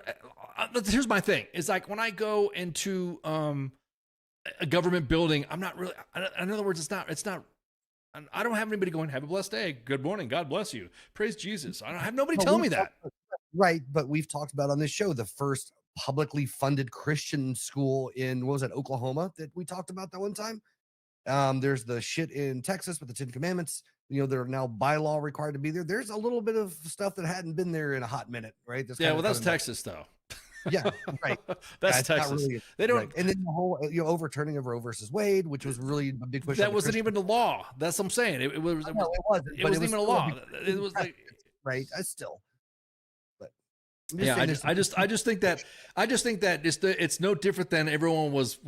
Here's my thing. It's like when I go into a government building, I'm not really. In other words, it's not. I don't have anybody going, have a blessed day. Good morning. God bless you. Praise Jesus. I don't have nobody telling me that. Right. But we've talked about on this show, the first publicly funded Christian school in, what was that, Oklahoma, that we talked about that one time. There's the shit in Texas with the 10 Commandments. You know, they're now by law required to be there. There's a little bit of stuff that hadn't been there in a hot minute, right? That's Texas though. Yeah, right. That's Texas. Really, they don't. Right. And then the whole overturning of Roe versus Wade, which was really a big push. That wasn't even the law. That's what I'm saying. It wasn't. It wasn't even a law. It was like right. I still. But yeah, I just think that it's no different than everyone was.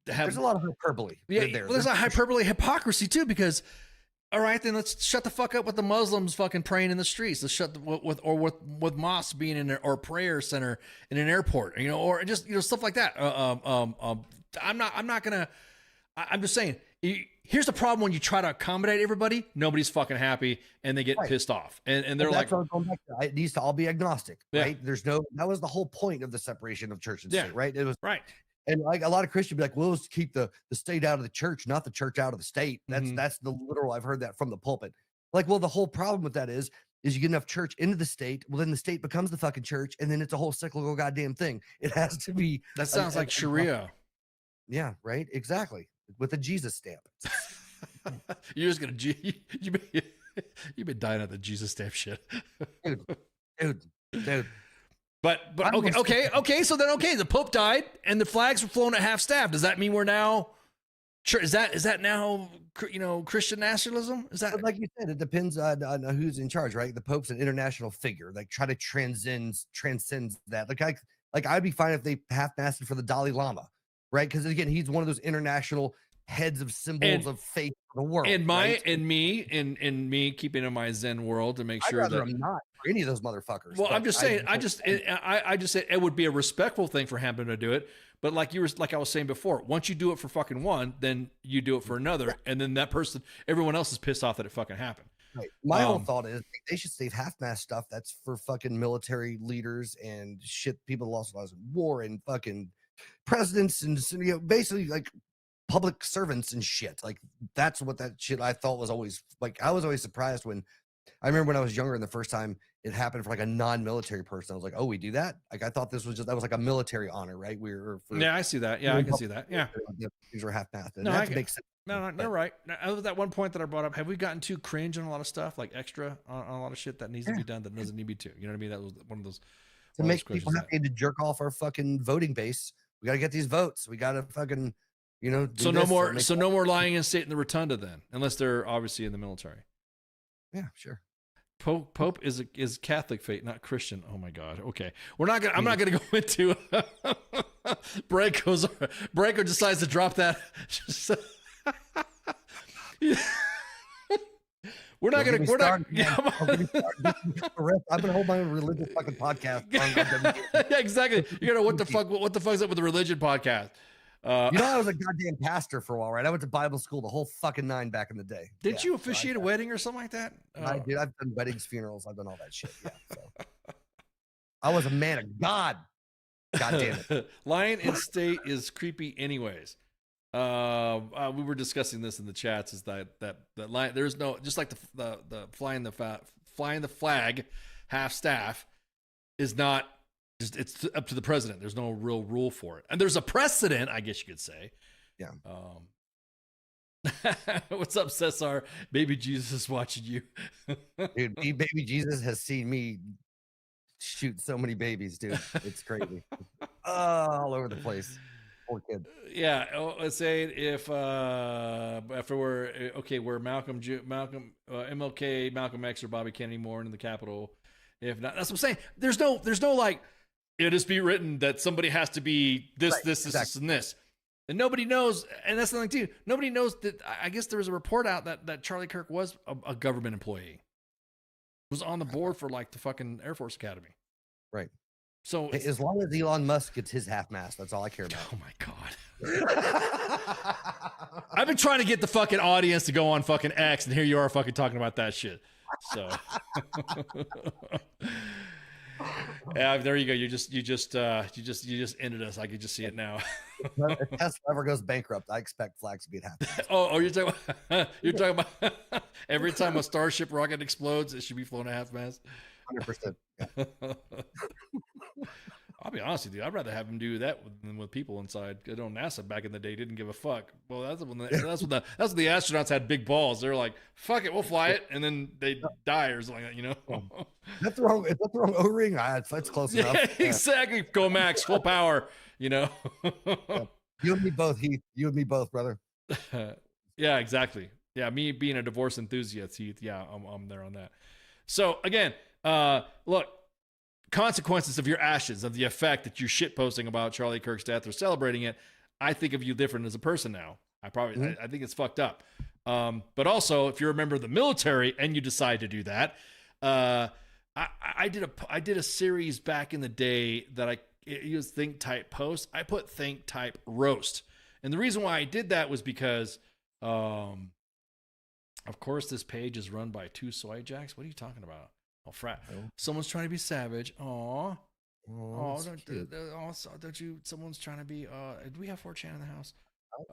There's a lot of hyperbole. Yeah, well, there's a hyperbole, hypocrisy too, because. All right, then let's shut the fuck up with the Muslims fucking praying in the streets. Let's shut with mosques being in or prayer center in an airport, you know, or just stuff like that. I'm just saying. Here's the problem when you try to accommodate everybody. Nobody's fucking happy, and they get pissed off, and they're like, it needs to all be agnostic, right? That was the whole point of the separation of church and state, right? It was right. And like a lot of Christians be like, well, let's keep the state out of the church, not the church out of the state. That's the literal. I've heard that from the pulpit. Like, well, the whole problem with that is you get enough church into the state. Well, then the state becomes the fucking church, and then it's a whole cyclical goddamn thing. It has to be. That sounds like Sharia. Yeah, right. Exactly. With a Jesus stamp. You're just gonna you've been dying at the Jesus stamp shit, dude. But okay. So then, the Pope died and the flags were flown at half staff. Does that mean we're now? Is that now? Christian nationalism? Is that? But like you said, it depends on who's in charge, right? The Pope's an international figure. Like try to transcends that. Like I'd be fine if they half-masted for the Dalai Lama, right? Because again, he's one of those international heads of symbols of faith for the world. And me keeping in my Zen world to make sure that I'm not for any of those motherfuckers. Well, I'm just saying, I just say it would be a respectful thing for him to do it. But like I was saying before, once you do it for fucking one, then you do it for another, and then that person, everyone else is pissed off that it fucking happened. Right. My whole thought is they should save half-mast stuff that's for fucking military leaders and shit. People lost lives in war and fucking presidents and basically like public servants and shit. Like that's what that shit I thought was always like. I was always surprised when I remember when I was younger and the first time it happened for like a non-military person. I was like, oh, we do that? Like I thought that was like a military honor, right? I see that. Yeah, I can see that. Yeah, these are half-mast. No, that makes sense. No, you're right. Now, that one point that I brought up, have we gotten too cringe on a lot of stuff, like extra on a lot of shit that needs to be done that doesn't need to be too? You know what I mean? That was one of those. To make people happy to jerk off our fucking voting base, we got to get these votes. We got to fucking. So no more lying in state in the rotunda then, unless they're obviously in the military. Yeah, sure. Pope is Catholic faith, not Christian. Oh my God. Okay, I'm not gonna go into. Branko decides to drop that. We're not. I've been holding my own religious fucking podcast. Yeah, exactly. You're gonna what the fuck's up with the religion podcast? I was a goddamn pastor for a while, right? I went to Bible school the whole fucking 9 back in the day. Did you officiate a wedding or something like that? I did. I've done weddings, funerals. I've done all that shit. Yeah. So. I was a man of God. God damn it. Lying in state is creepy anyways. We were discussing this in the chats is that line, there's no, just like the flying the flag half staff is not Just it's up to the president. There's no real rule for it, and there's a precedent, I guess you could say. Yeah. What's up, Cesar? Baby Jesus is watching you. Dude, baby Jesus has seen me shoot so many babies, dude. It's crazy. All over the place. Poor kid. Yeah, let's say if after we're Malcolm, MLK, Malcolm X, or Bobby Kennedy more in the Capitol. If not, that's what I'm saying. There's no like, it just be written that somebody has to be this, Right, this, exactly. this, and this. And nobody knows, and that's the thing too. Nobody knows that. I guess there was a report out that Charlie Kirk was a government employee, was on the board for like the fucking Air Force Academy. Right. So As long as Elon Musk gets his half mast, that's all I care about. oh my god, I've been trying to get the fucking audience to go on fucking X, and here you are fucking talking about that shit. So yeah, there you go. You just ended us. I could just see it now. If Tesla ever goes bankrupt, I expect flags to be at half mast. Oh, you're talking about every time a Starship rocket explodes, it should be flown at half mast. 100%. I'll be honest with you. I'd rather have them do that than with people inside. I know NASA back in the day didn't give a fuck. Well, that's when the astronauts had big balls. They're like, "Fuck it, we'll fly it," and then they die or something like that. You know, That's the wrong. Is that the wrong O-ring? It's close enough. yeah, exactly. Go max, full power. You know. You and me both, Heath. You and me both, brother. Yeah, exactly. Yeah, me being a divorce enthusiast, Heath. Yeah, I'm there on that. So again, look, consequences of your actions, of the effect that you're shitposting about Charlie Kirk's death or celebrating it. I think of you different as a person now. I think it's fucked up. But also, if you're a member of the military and you decide to do that, I did a series back in the day that it was Think Type Post. I put Think Type Roast. And the reason why I did that was because, of course, this page is run by two soy jacks. What are you talking about? Oh, frat. Someone's trying to be savage. Aw. Oh, don't you? Someone's trying to be. Do we have 4chan in the house?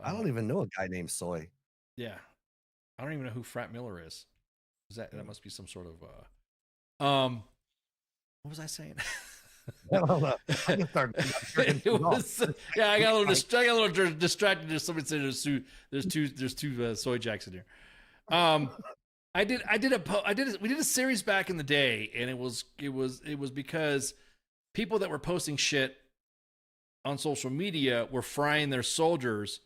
I don't even know a guy named Soy. Yeah, I don't even know who Frat Miller is. That must be some sort of. What was I saying? I don't know. I can start. Yeah, I got a little distracted. Somebody said there's two soy jacks in here. We did a series back in the day, and it was because people that were posting shit on social media were frying their soldiers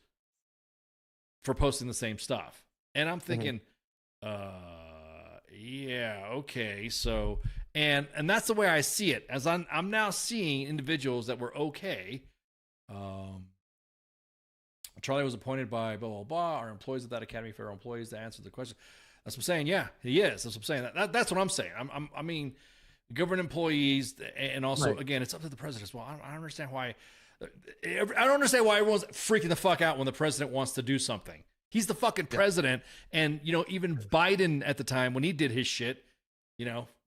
for posting the same stuff. And I'm thinking, yeah, okay. So, and that's the way I see it, as I'm now seeing individuals that were okay. Charlie was appointed by blah, blah, blah. Our employees of that academy, federal employees, to answer the question. That's what I'm saying. Yeah, he is. That's what I'm saying. That's what I'm saying. I mean, government employees, and also, right. Again, it's up to the president as well. I don't understand why. I don't understand why everyone's freaking the fuck out when the president wants to do something. He's the fucking president, and even Biden at the time when he did his shit,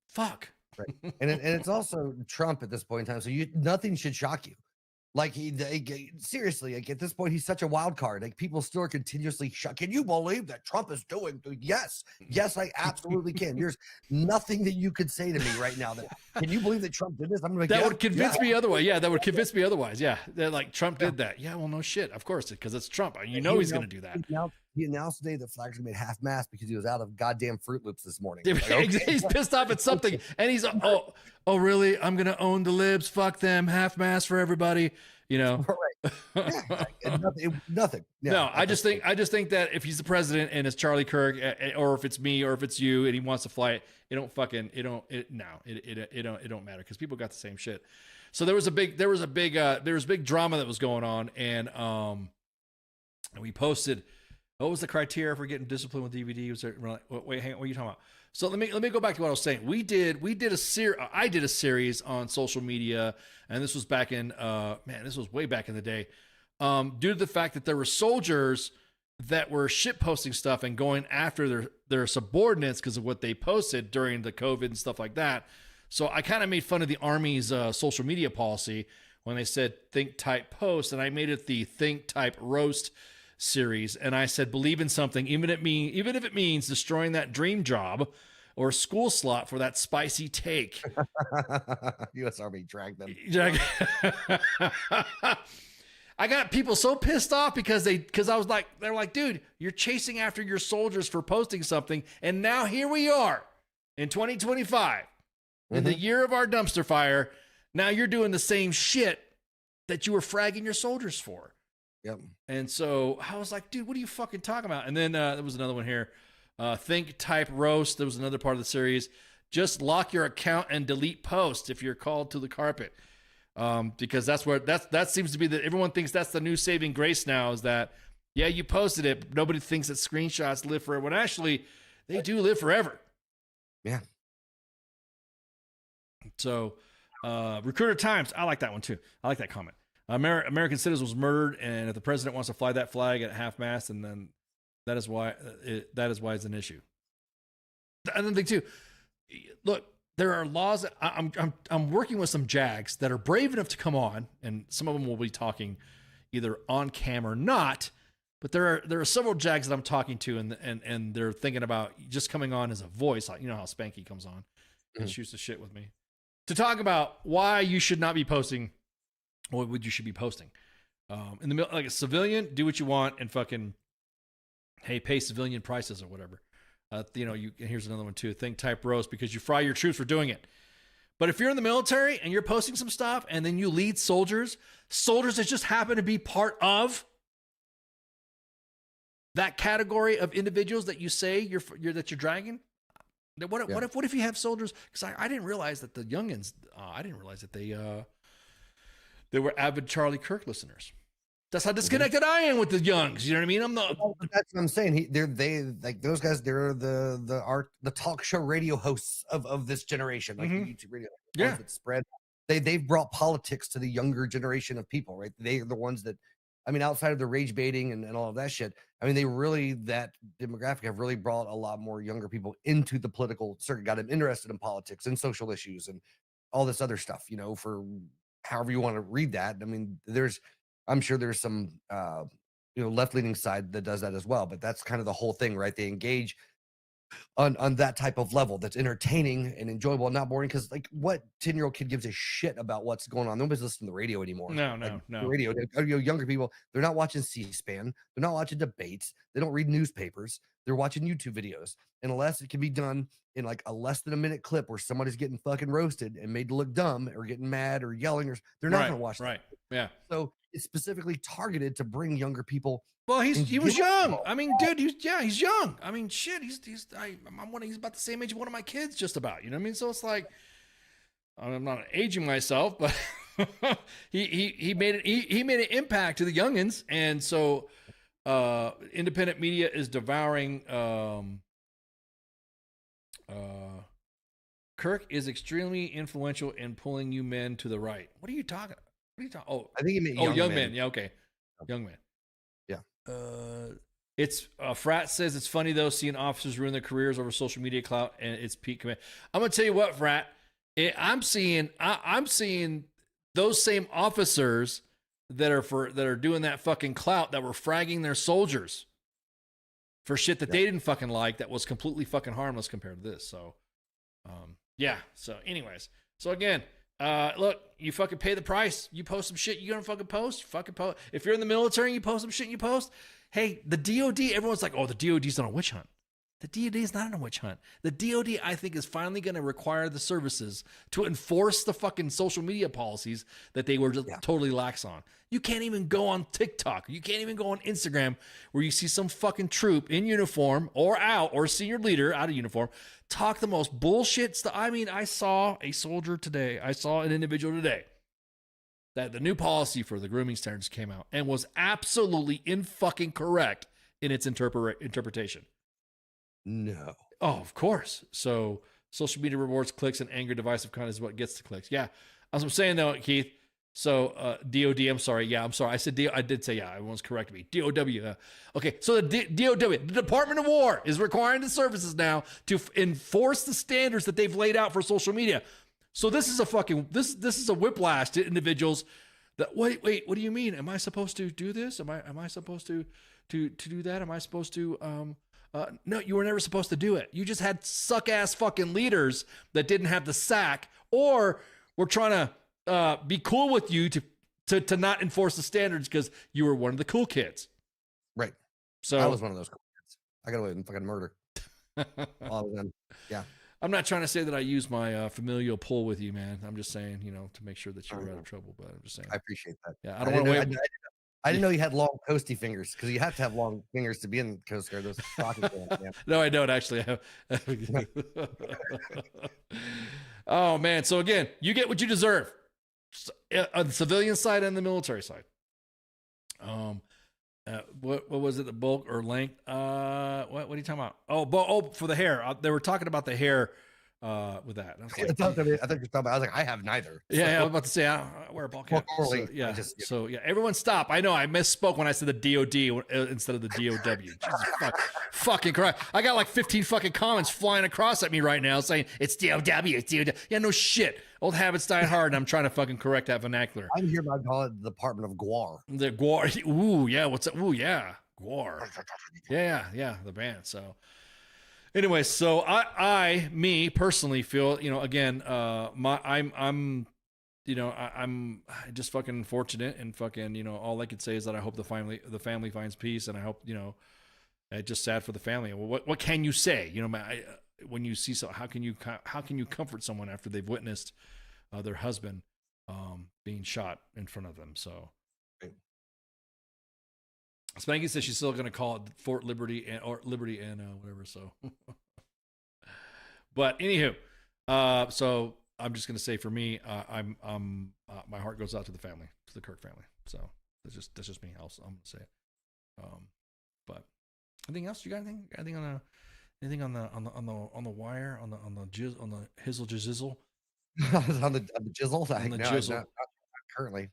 fuck. Right. And it's also Trump at this point in time, so nothing should shock you. Like seriously, like at this point, he's such a wild card. Like people still are continuously shocked. Can you believe that Trump is doing? Yes, I absolutely can. There's nothing that you could say to me right now that can you believe that Trump did this? I'm like, that would convince me otherwise. Yeah, that would convince me otherwise. Yeah, they're like Trump did that. Yeah, well, no shit, of course, because it's Trump. He's going to do that. He announced today that flags are made half mast because he was out of goddamn Fruit Loops this morning. Like, okay. He's pissed off at something, and he's oh really? I'm going to own the libs. Fuck them. Half mast for everybody. Right. Yeah, nothing. Yeah, no, I just think that if he's the president and it's Charlie Kirk, or if it's me, or if it's you, and he wants to fly it, it don't matter because people got the same shit. So there was big drama that was going on, and we posted. What was the criteria for getting disciplined with DVD? Was there, wait, hang on, what are you talking about? So let me go back to what I was saying. I did a series on social media, and this was back in this was way back in the day. Due to the fact that there were soldiers that were shit posting stuff and going after their subordinates because of what they posted during the COVID and stuff like that. So I kind of made fun of the Army's social media policy when they said Think Type Post, and I made it the Think Type Roast series. And I said, believe in something, even if it means destroying that dream job or school slot for that spicy take. U.S. Army dragged them. I got people so pissed off because I was like, they're like, dude, you're chasing after your soldiers for posting something. And now here we are in 2025, in the year of our dumpster fire. Now you're doing the same shit that you were fragging your soldiers for. Yep. And so I was like, dude, what are you fucking talking about? And then there was another one here. Think, type, roast. There was another part of the series. Just lock your account and delete posts if you're called to the carpet. Because that seems to be that everyone thinks that's the new saving grace now, is that, yeah, you posted it, but nobody thinks that screenshots live forever, when actually they do live forever. Yeah. So, Recruiter Times, I like that one too. I like that comment. American citizen was murdered, and if the president wants to fly that flag at half mast, and then that is why it's an issue. Another thing too, look, there are laws. I'm working with some JAGs that are brave enough to come on, and some of them will be talking either on cam or not. But there are several JAGs that I'm talking to, and they're thinking about just coming on as a voice. Like, you know how Spanky comes on and shoots the shit with me to talk about why you should not be posting, or what you should be posting. In the middle, like a civilian, do what you want and fucking, hey, pay civilian prices or whatever. Here's another one too. Think, type, roast, because you fry your troops for doing it. But if you're in the military and you're posting some stuff, and then you lead soldiers that just happen to be part of that category of individuals that you say you're dragging. What if you have soldiers? Because I didn't realize that the youngins. I didn't realize that they were avid Charlie Kirk listeners. That's how disconnected I am with the youngs. You know what I mean? That's what I'm saying. They like those guys. They're the talk show radio hosts of this generation, like the YouTube radio. Yeah, that spread. They've brought politics to the younger generation of people, right? They are the ones that, I mean, outside of the rage baiting and all of that shit. I mean, that demographic have really brought a lot more younger people into the political circuit, got them interested in politics and social issues and all this other stuff. You know, for however you want to read that. I mean, I'm sure there's some, left-leaning side that does that as well, but that's kind of the whole thing, right? They engage on that type of level that's entertaining and enjoyable and not boring. Because, like, what 10-year-old kid gives a shit about what's going on? Nobody's listening to the radio anymore. No. The radio, younger people, they're not watching C-SPAN. They're not watching debates. They don't read newspapers. They're watching YouTube videos. And unless it can be done in like a less than a minute clip where somebody's getting fucking roasted and made to look dumb or getting mad or yelling, or they're not going to watch that. Right. Yeah. So it's specifically targeted to bring younger people. Well, he was young. I mean, dude, he's young. I mean, shit, he's about the same age of one of my kids, just about. You know what I mean? So it's like, I'm not aging myself, but he made an impact to the youngins, and so independent media is devouring. Kirk is extremely influential in pulling you men to the right. What are you talking? Oh, I think he meant young men. Yeah, okay, young men. Yeah. It's Frat says it's funny though seeing officers ruin their careers over social media clout and it's peak command. I'm gonna tell you what, Frat. I'm seeing those same officers that are doing that fucking clout that were fragging their soldiers for shit that they didn't fucking like, that was completely fucking harmless compared to this. So, So, anyways, so again, look, you fucking pay the price. You post some shit, you gonna fucking post. Fucking post. If you're in the military and you post some shit and you post, hey, the DOD, everyone's like, oh, the DOD's on a witch hunt. The DOD is not on a witch hunt. The DOD, I think, is finally going to require the services to enforce the fucking social media policies that they were just totally lax on. You can't even go on TikTok. You can't even go on Instagram where you see some fucking troop in uniform or out, or senior leader out of uniform, talk the most bullshit stuff. I mean, I saw a soldier today. I saw an individual today that the new policy for the grooming standards came out and was absolutely fucking correct in its interpretation. No. Oh, of course. So social media rewards clicks, and anger, divisive content is what gets the clicks. Yeah. As I'm saying though, Keith. So DOD, I'm sorry. Yeah, I'm sorry. I said I did say, yeah, everyone's corrected me. DOW. Okay. So the DOW, the Department of War, is requiring the services now to enforce the standards that they've laid out for social media. So this is a fucking, this is a whiplash to individuals that, wait, what do you mean? Am I supposed to do this? Am I supposed to do that? Am I supposed to, No, you were never supposed to do it. You just had suck ass fucking leaders that didn't have the sack, or were trying to be cool with you to not enforce the standards because you were one of the cool kids. Right. So I was one of those cool kids. I got away with fucking murder. All of them. Yeah. I'm not trying to say that I use my familial pull with you, man. I'm just saying, to make sure that you were out of trouble. But I'm just saying. I appreciate that. Yeah, I don't want to wait. I didn't know you had long toasty fingers, because you have to have long fingers to be in Coast Guard. Those stocking pants, man. No, I don't actually. Oh man! So again, you get what you deserve on the civilian side and the military side. What was it? The bulk or length? What are you talking about? Oh, for the hair. They were talking about the hair with that. And I was like, I thought you were talking about. I was like, I have neither. yeah, I was about to say I wear a ball cap. Or So, length, yeah. I just- So yeah, everyone stop. I know I misspoke when I said the DOD instead of the DOW. Jesus fucking Christ! I got like 15 fucking comments flying across at me right now saying it's DOW, it's DOW. Yeah, no shit. Old habits die hard, and I'm trying to fucking correct that vernacular. I'm here by call it the Department of Guar. The Guar. Ooh, yeah. What's up? Ooh, yeah. Guar. Yeah. The band. So, anyway, so me personally feel, again, I'm just fucking fortunate, and fucking, all I could say is that I hope the family finds peace, and I hope, it's just sad for the family. Well, what can you say? When you see how can you comfort someone after they've witnessed their husband being shot in front of them? So Spanky says she's still going to call it Fort Liberty or Liberty and whatever. So, but anywho, so I'm just going to say for me, my heart goes out to the family, to the Kirk family. So that's just me. I'm going to say it. But anything else? You got anything? Anything on the wire, on the hizzle jizzle? on the jizzle. On the jizzle. Not currently.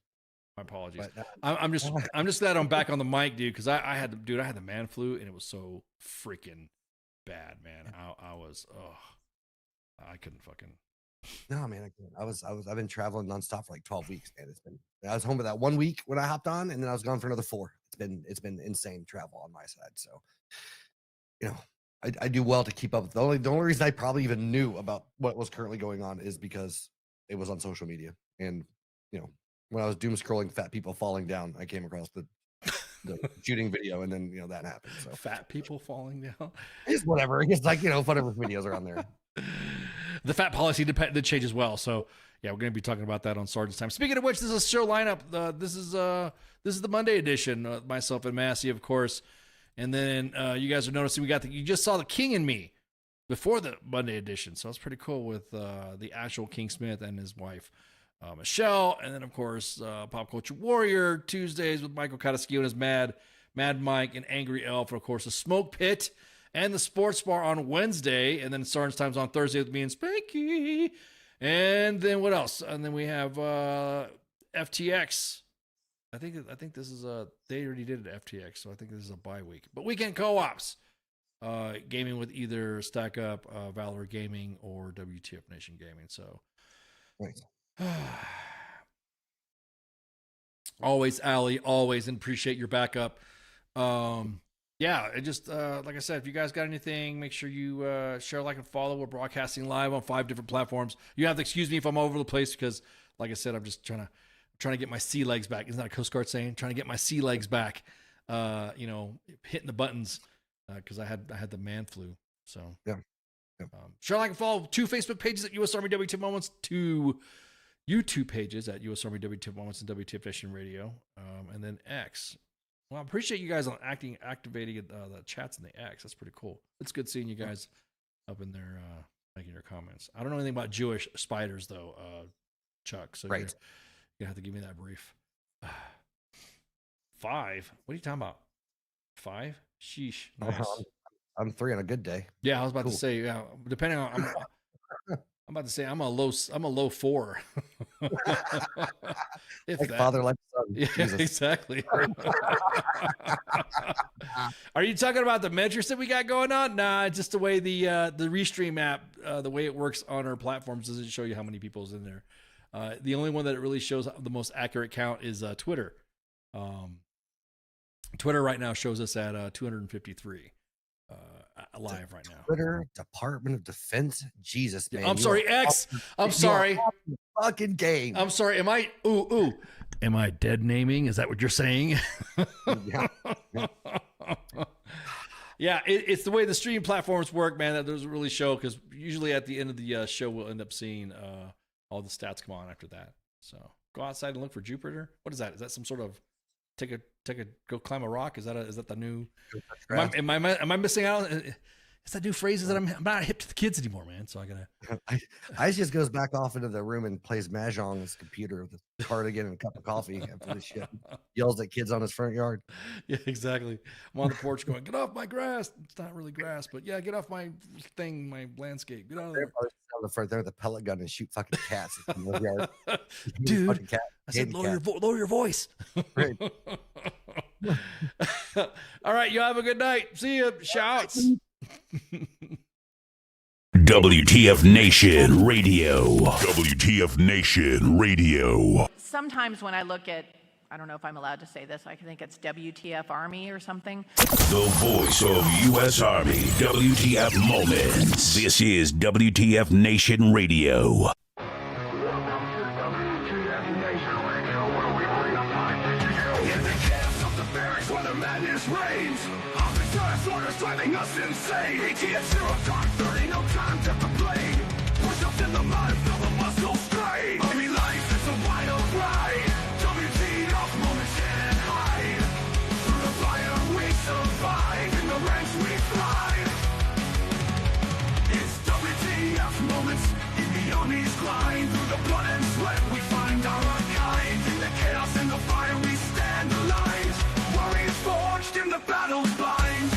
My apologies. But, I'm just glad I'm back on the mic, dude, because I had the man flu, and it was so freaking bad, man. I couldn't fucking. No, man, I've been traveling nonstop for like 12 weeks, man. I was home for that 1 week when I hopped on, and then I was gone for another 4. It's been insane travel on my side. So, I do well to keep up. The only reason I probably even knew about what was currently going on is because it was on social media. And, when I was doom scrolling fat people falling down, I came across the shooting video, and then, that happened. So Fat people falling down. it's whatever. It's like, whatever videos are on there. The fat policy that changes well. So yeah, we're going to be talking about that on Sergeant's Time. Speaking of which, this is a show lineup. This is the Monday edition. Myself and Massey, of course. And then you guys are noticing you just saw the King and Me before the Monday edition. So it's pretty cool with the actual King Smith and his wife, Michelle. And then, of course, Pop Culture Warrior Tuesdays with Michael Kataskiw and his Mad Mike and Angry Elf. And, of course, the Smoke Pit and the Sports Bar on Wednesday. And then Sergeant's Time's on Thursday with me and Spanky. And then what else? And then we have FTX. I think this is they already did it FTX, so I think this is a bye week. But weekend co-ops, gaming with either Stack Up, Valor Gaming, or WTF Nation Gaming. So, Right. Always, Allie, always, and appreciate your backup. Yeah, it just like I said, if you guys got anything, make sure you share, like, and follow. We're broadcasting live on 5 different platforms. You have to excuse me if I'm all over the place because, like I said, I'm just trying to get my sea legs back. Isn't that a Coast Guard saying? Trying to get my sea legs back. Hitting the buttons because I had the man flu. So yeah. Share, like, and follow 2 Facebook pages at US Army WTF Moments, 2 YouTube pages at US Army WTF Moments and WTF Nation Radio, and then X. Well, I appreciate you guys on activating the chats in the X. That's pretty cool. It's good seeing you guys up in there making your comments. I don't know anything about Jewish spiders though, Chuck. So right. You have to give me that brief. 5? What are you talking about? 5? Sheesh. Nice. I'm 3 on a good day. Yeah, I was about to say. Yeah, depending on. I'm about to say I'm a low 4. If like that. father, like son. Yeah, Jesus. exactly. Are you talking about the metrics that we got going on? Nah, just the way the Restream app, the way it works on our platforms doesn't show you how many people's in there. The only one that it really shows the most accurate count is Twitter. Twitter right now shows us at 253 live right now. Twitter, Department of Defense. Jesus, man. I'm you sorry, are X. off- I'm you are sorry. off the fucking game. I'm sorry. Am I? Am I dead naming? Is that what you're saying? Yeah. Yeah, it's the way the streaming platforms work, man. That doesn't really show because usually at the end of the show we'll end up seeing all the stats come on after that. So go outside and look for Jupiter. What is that? Is that some sort of go climb a rock? Is that the new? Am I missing out? It's that new phrases that I'm not hip to the kids anymore, man. So I gotta. Ice just goes back off into the room and plays Mahjong on his computer with a cardigan and a cup of coffee after this shit. Yells at kids on his front yard. Yeah, exactly. I'm on the porch going, get off my grass. It's not really grass, but yeah, get off my thing, my landscape. Get out of there. On the front there with a pellet gun and shoot fucking cats in the yard. Dude, Fucking cat, I said, candy lower your voice. Right. All right, you have a good night. See you. Shouts. WTF Nation Radio. WTF Nation Radio. Sometimes when I look at, I don't know if I'm allowed to say this, I think it's WTF Army or something. The voice of U.S. Army. WTF Moments. This is WTF Nation Radio. Driving us insane. ATF 0 time 30, no time to complain. Push ups in the mud, feel the muscle strain. Army life is a wild ride. WTF moments can't hide. Through the fire we survive, in the ranks we thrive. It's WTF moments in the Army's grind. Through the blood and sweat we find our kind. In the chaos and the fire we stand aligned. Warriors forged in the battle's bind.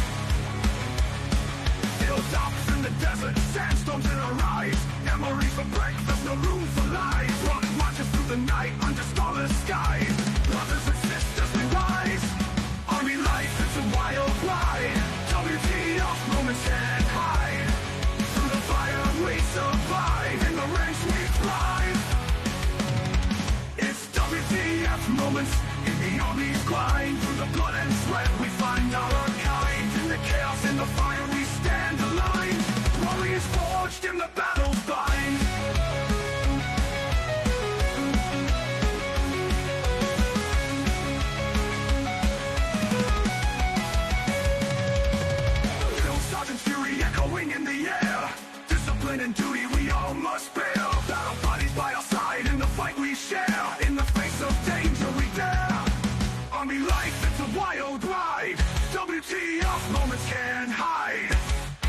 Hilltops in the desert, sandstones in our eyes. Memories for breakfast, no room for lies. Rocket marches through the night under starless skies. Brothers and sisters, we rise. Army life, it's a wild ride. WTF moments can't hide. Through the fire we survive, in the ranks we thrive. It's WTF moments in the Army's grind. Through the blood and sweat we find our kind. In the chaos, in the fire we stand aligned. Warriors forged in the battle's bind. Drill sergeant's fury echoing in the air. Discipline and duty we all must bear. Battle bodies by our side in the fight we share. In the face of danger we dare. Army life, it's a wild ride. WTF moments can't hide.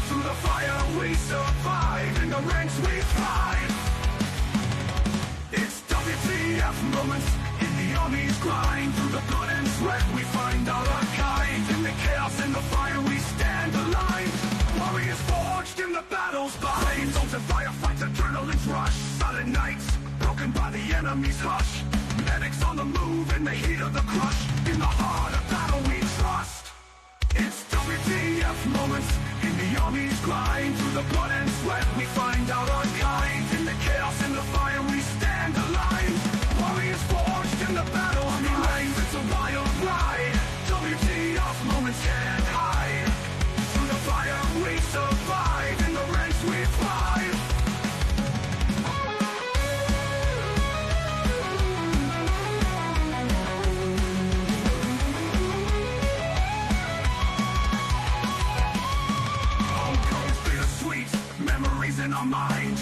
Through the fire we survive, in the ranks we thrive. It's WTF moments in the Army's grind. Through the blood and sweat we find our kind. In the chaos and the fire we stand aligned. Warriors forged in the battle's bind. Souls and firefights, adrenaline's rush. Silent nights, broken by the enemy's hush. Medics on the move in the heat of the crush. In the heart of battle we trust. It's WTF moments in the Army's grind. Through the blood and sweat we find out our kind. In the chaos and the fire we stand aligned. Warriors forged in the battle. Army life, it's a wild ride. WTF moments can't hide. Through the fire we survive. In the ranks we thrive. Memories in our mind.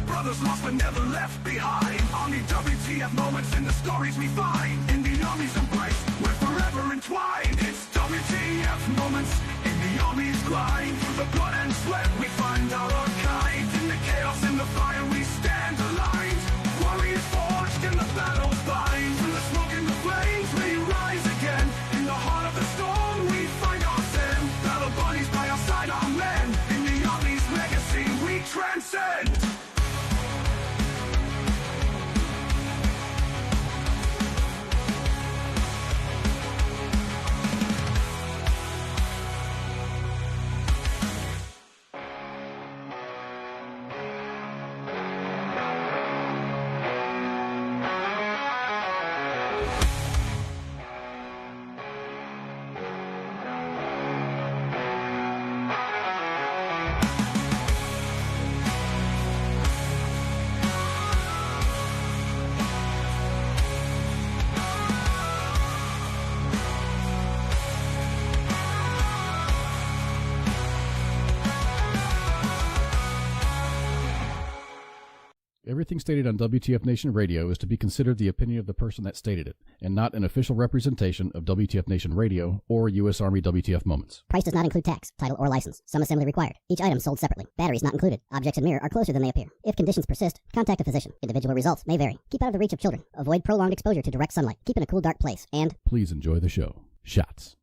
Brothers lost but never left behind. Army WTF moments in the stories we find. In the Army's embrace, we're forever entwined. It's WTF moments in the Army's grind. Through the blood and sweat we find our kind. In the chaos and the fire we stand aligned. Warriors forged in the battle's bind. Through the smoke and the flames we rise again. In the heart of the storm we find our zen. Battle buddies by our side, our men. In the Army's legacy we transcend. Everything stated on WTF Nation Radio is to be considered the opinion of the person that stated it, and not an official representation of WTF Nation Radio or U.S. Army WTF Moments. Price does not include tax, title, or license. Some assembly required. Each item sold separately. Batteries not included. Objects in mirror are closer than they appear. If conditions persist, contact a physician. Individual results may vary. Keep out of the reach of children. Avoid prolonged exposure to direct sunlight. Keep in a cool, dark place. And Please enjoy the show. Shots.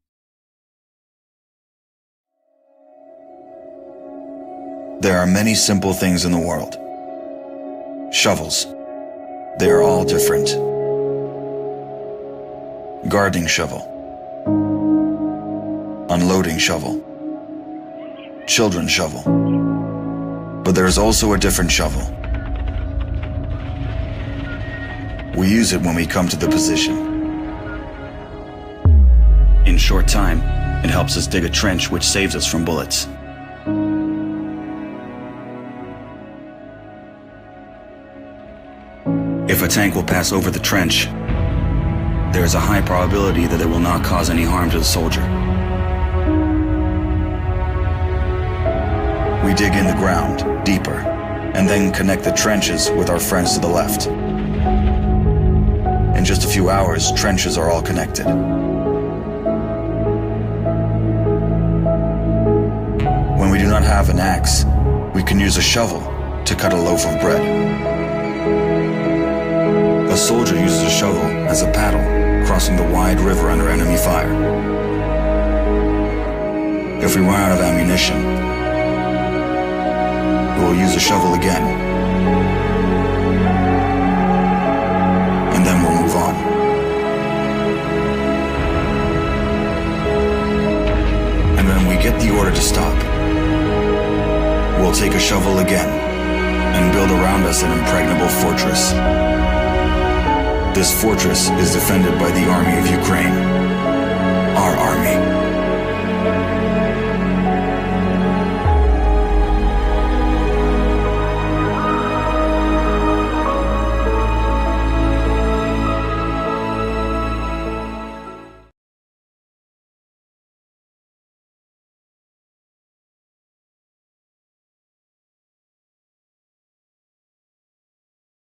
There are many simple things in the world. Shovels. They are all different. Gardening shovel. Unloading shovel. Children's shovel. But there is also a different shovel. We use it when we come to the position. In short time, it helps us dig a trench which saves us from bullets. If a tank will pass over the trench, there is a high probability that it will not cause any harm to the soldier. We dig in the ground, deeper, and then connect the trenches with our friends to the left. In just a few hours, trenches are all connected. When we do not have an axe, we can use a shovel to cut a loaf of bread. A soldier uses a shovel as a paddle, crossing the wide river under enemy fire. If we run out of ammunition, we will use a shovel again, and then we'll move on. And when we get the order to stop, we'll take a shovel again and build around us an impregnable fortress. This fortress is defended by the Army of Ukraine, our army.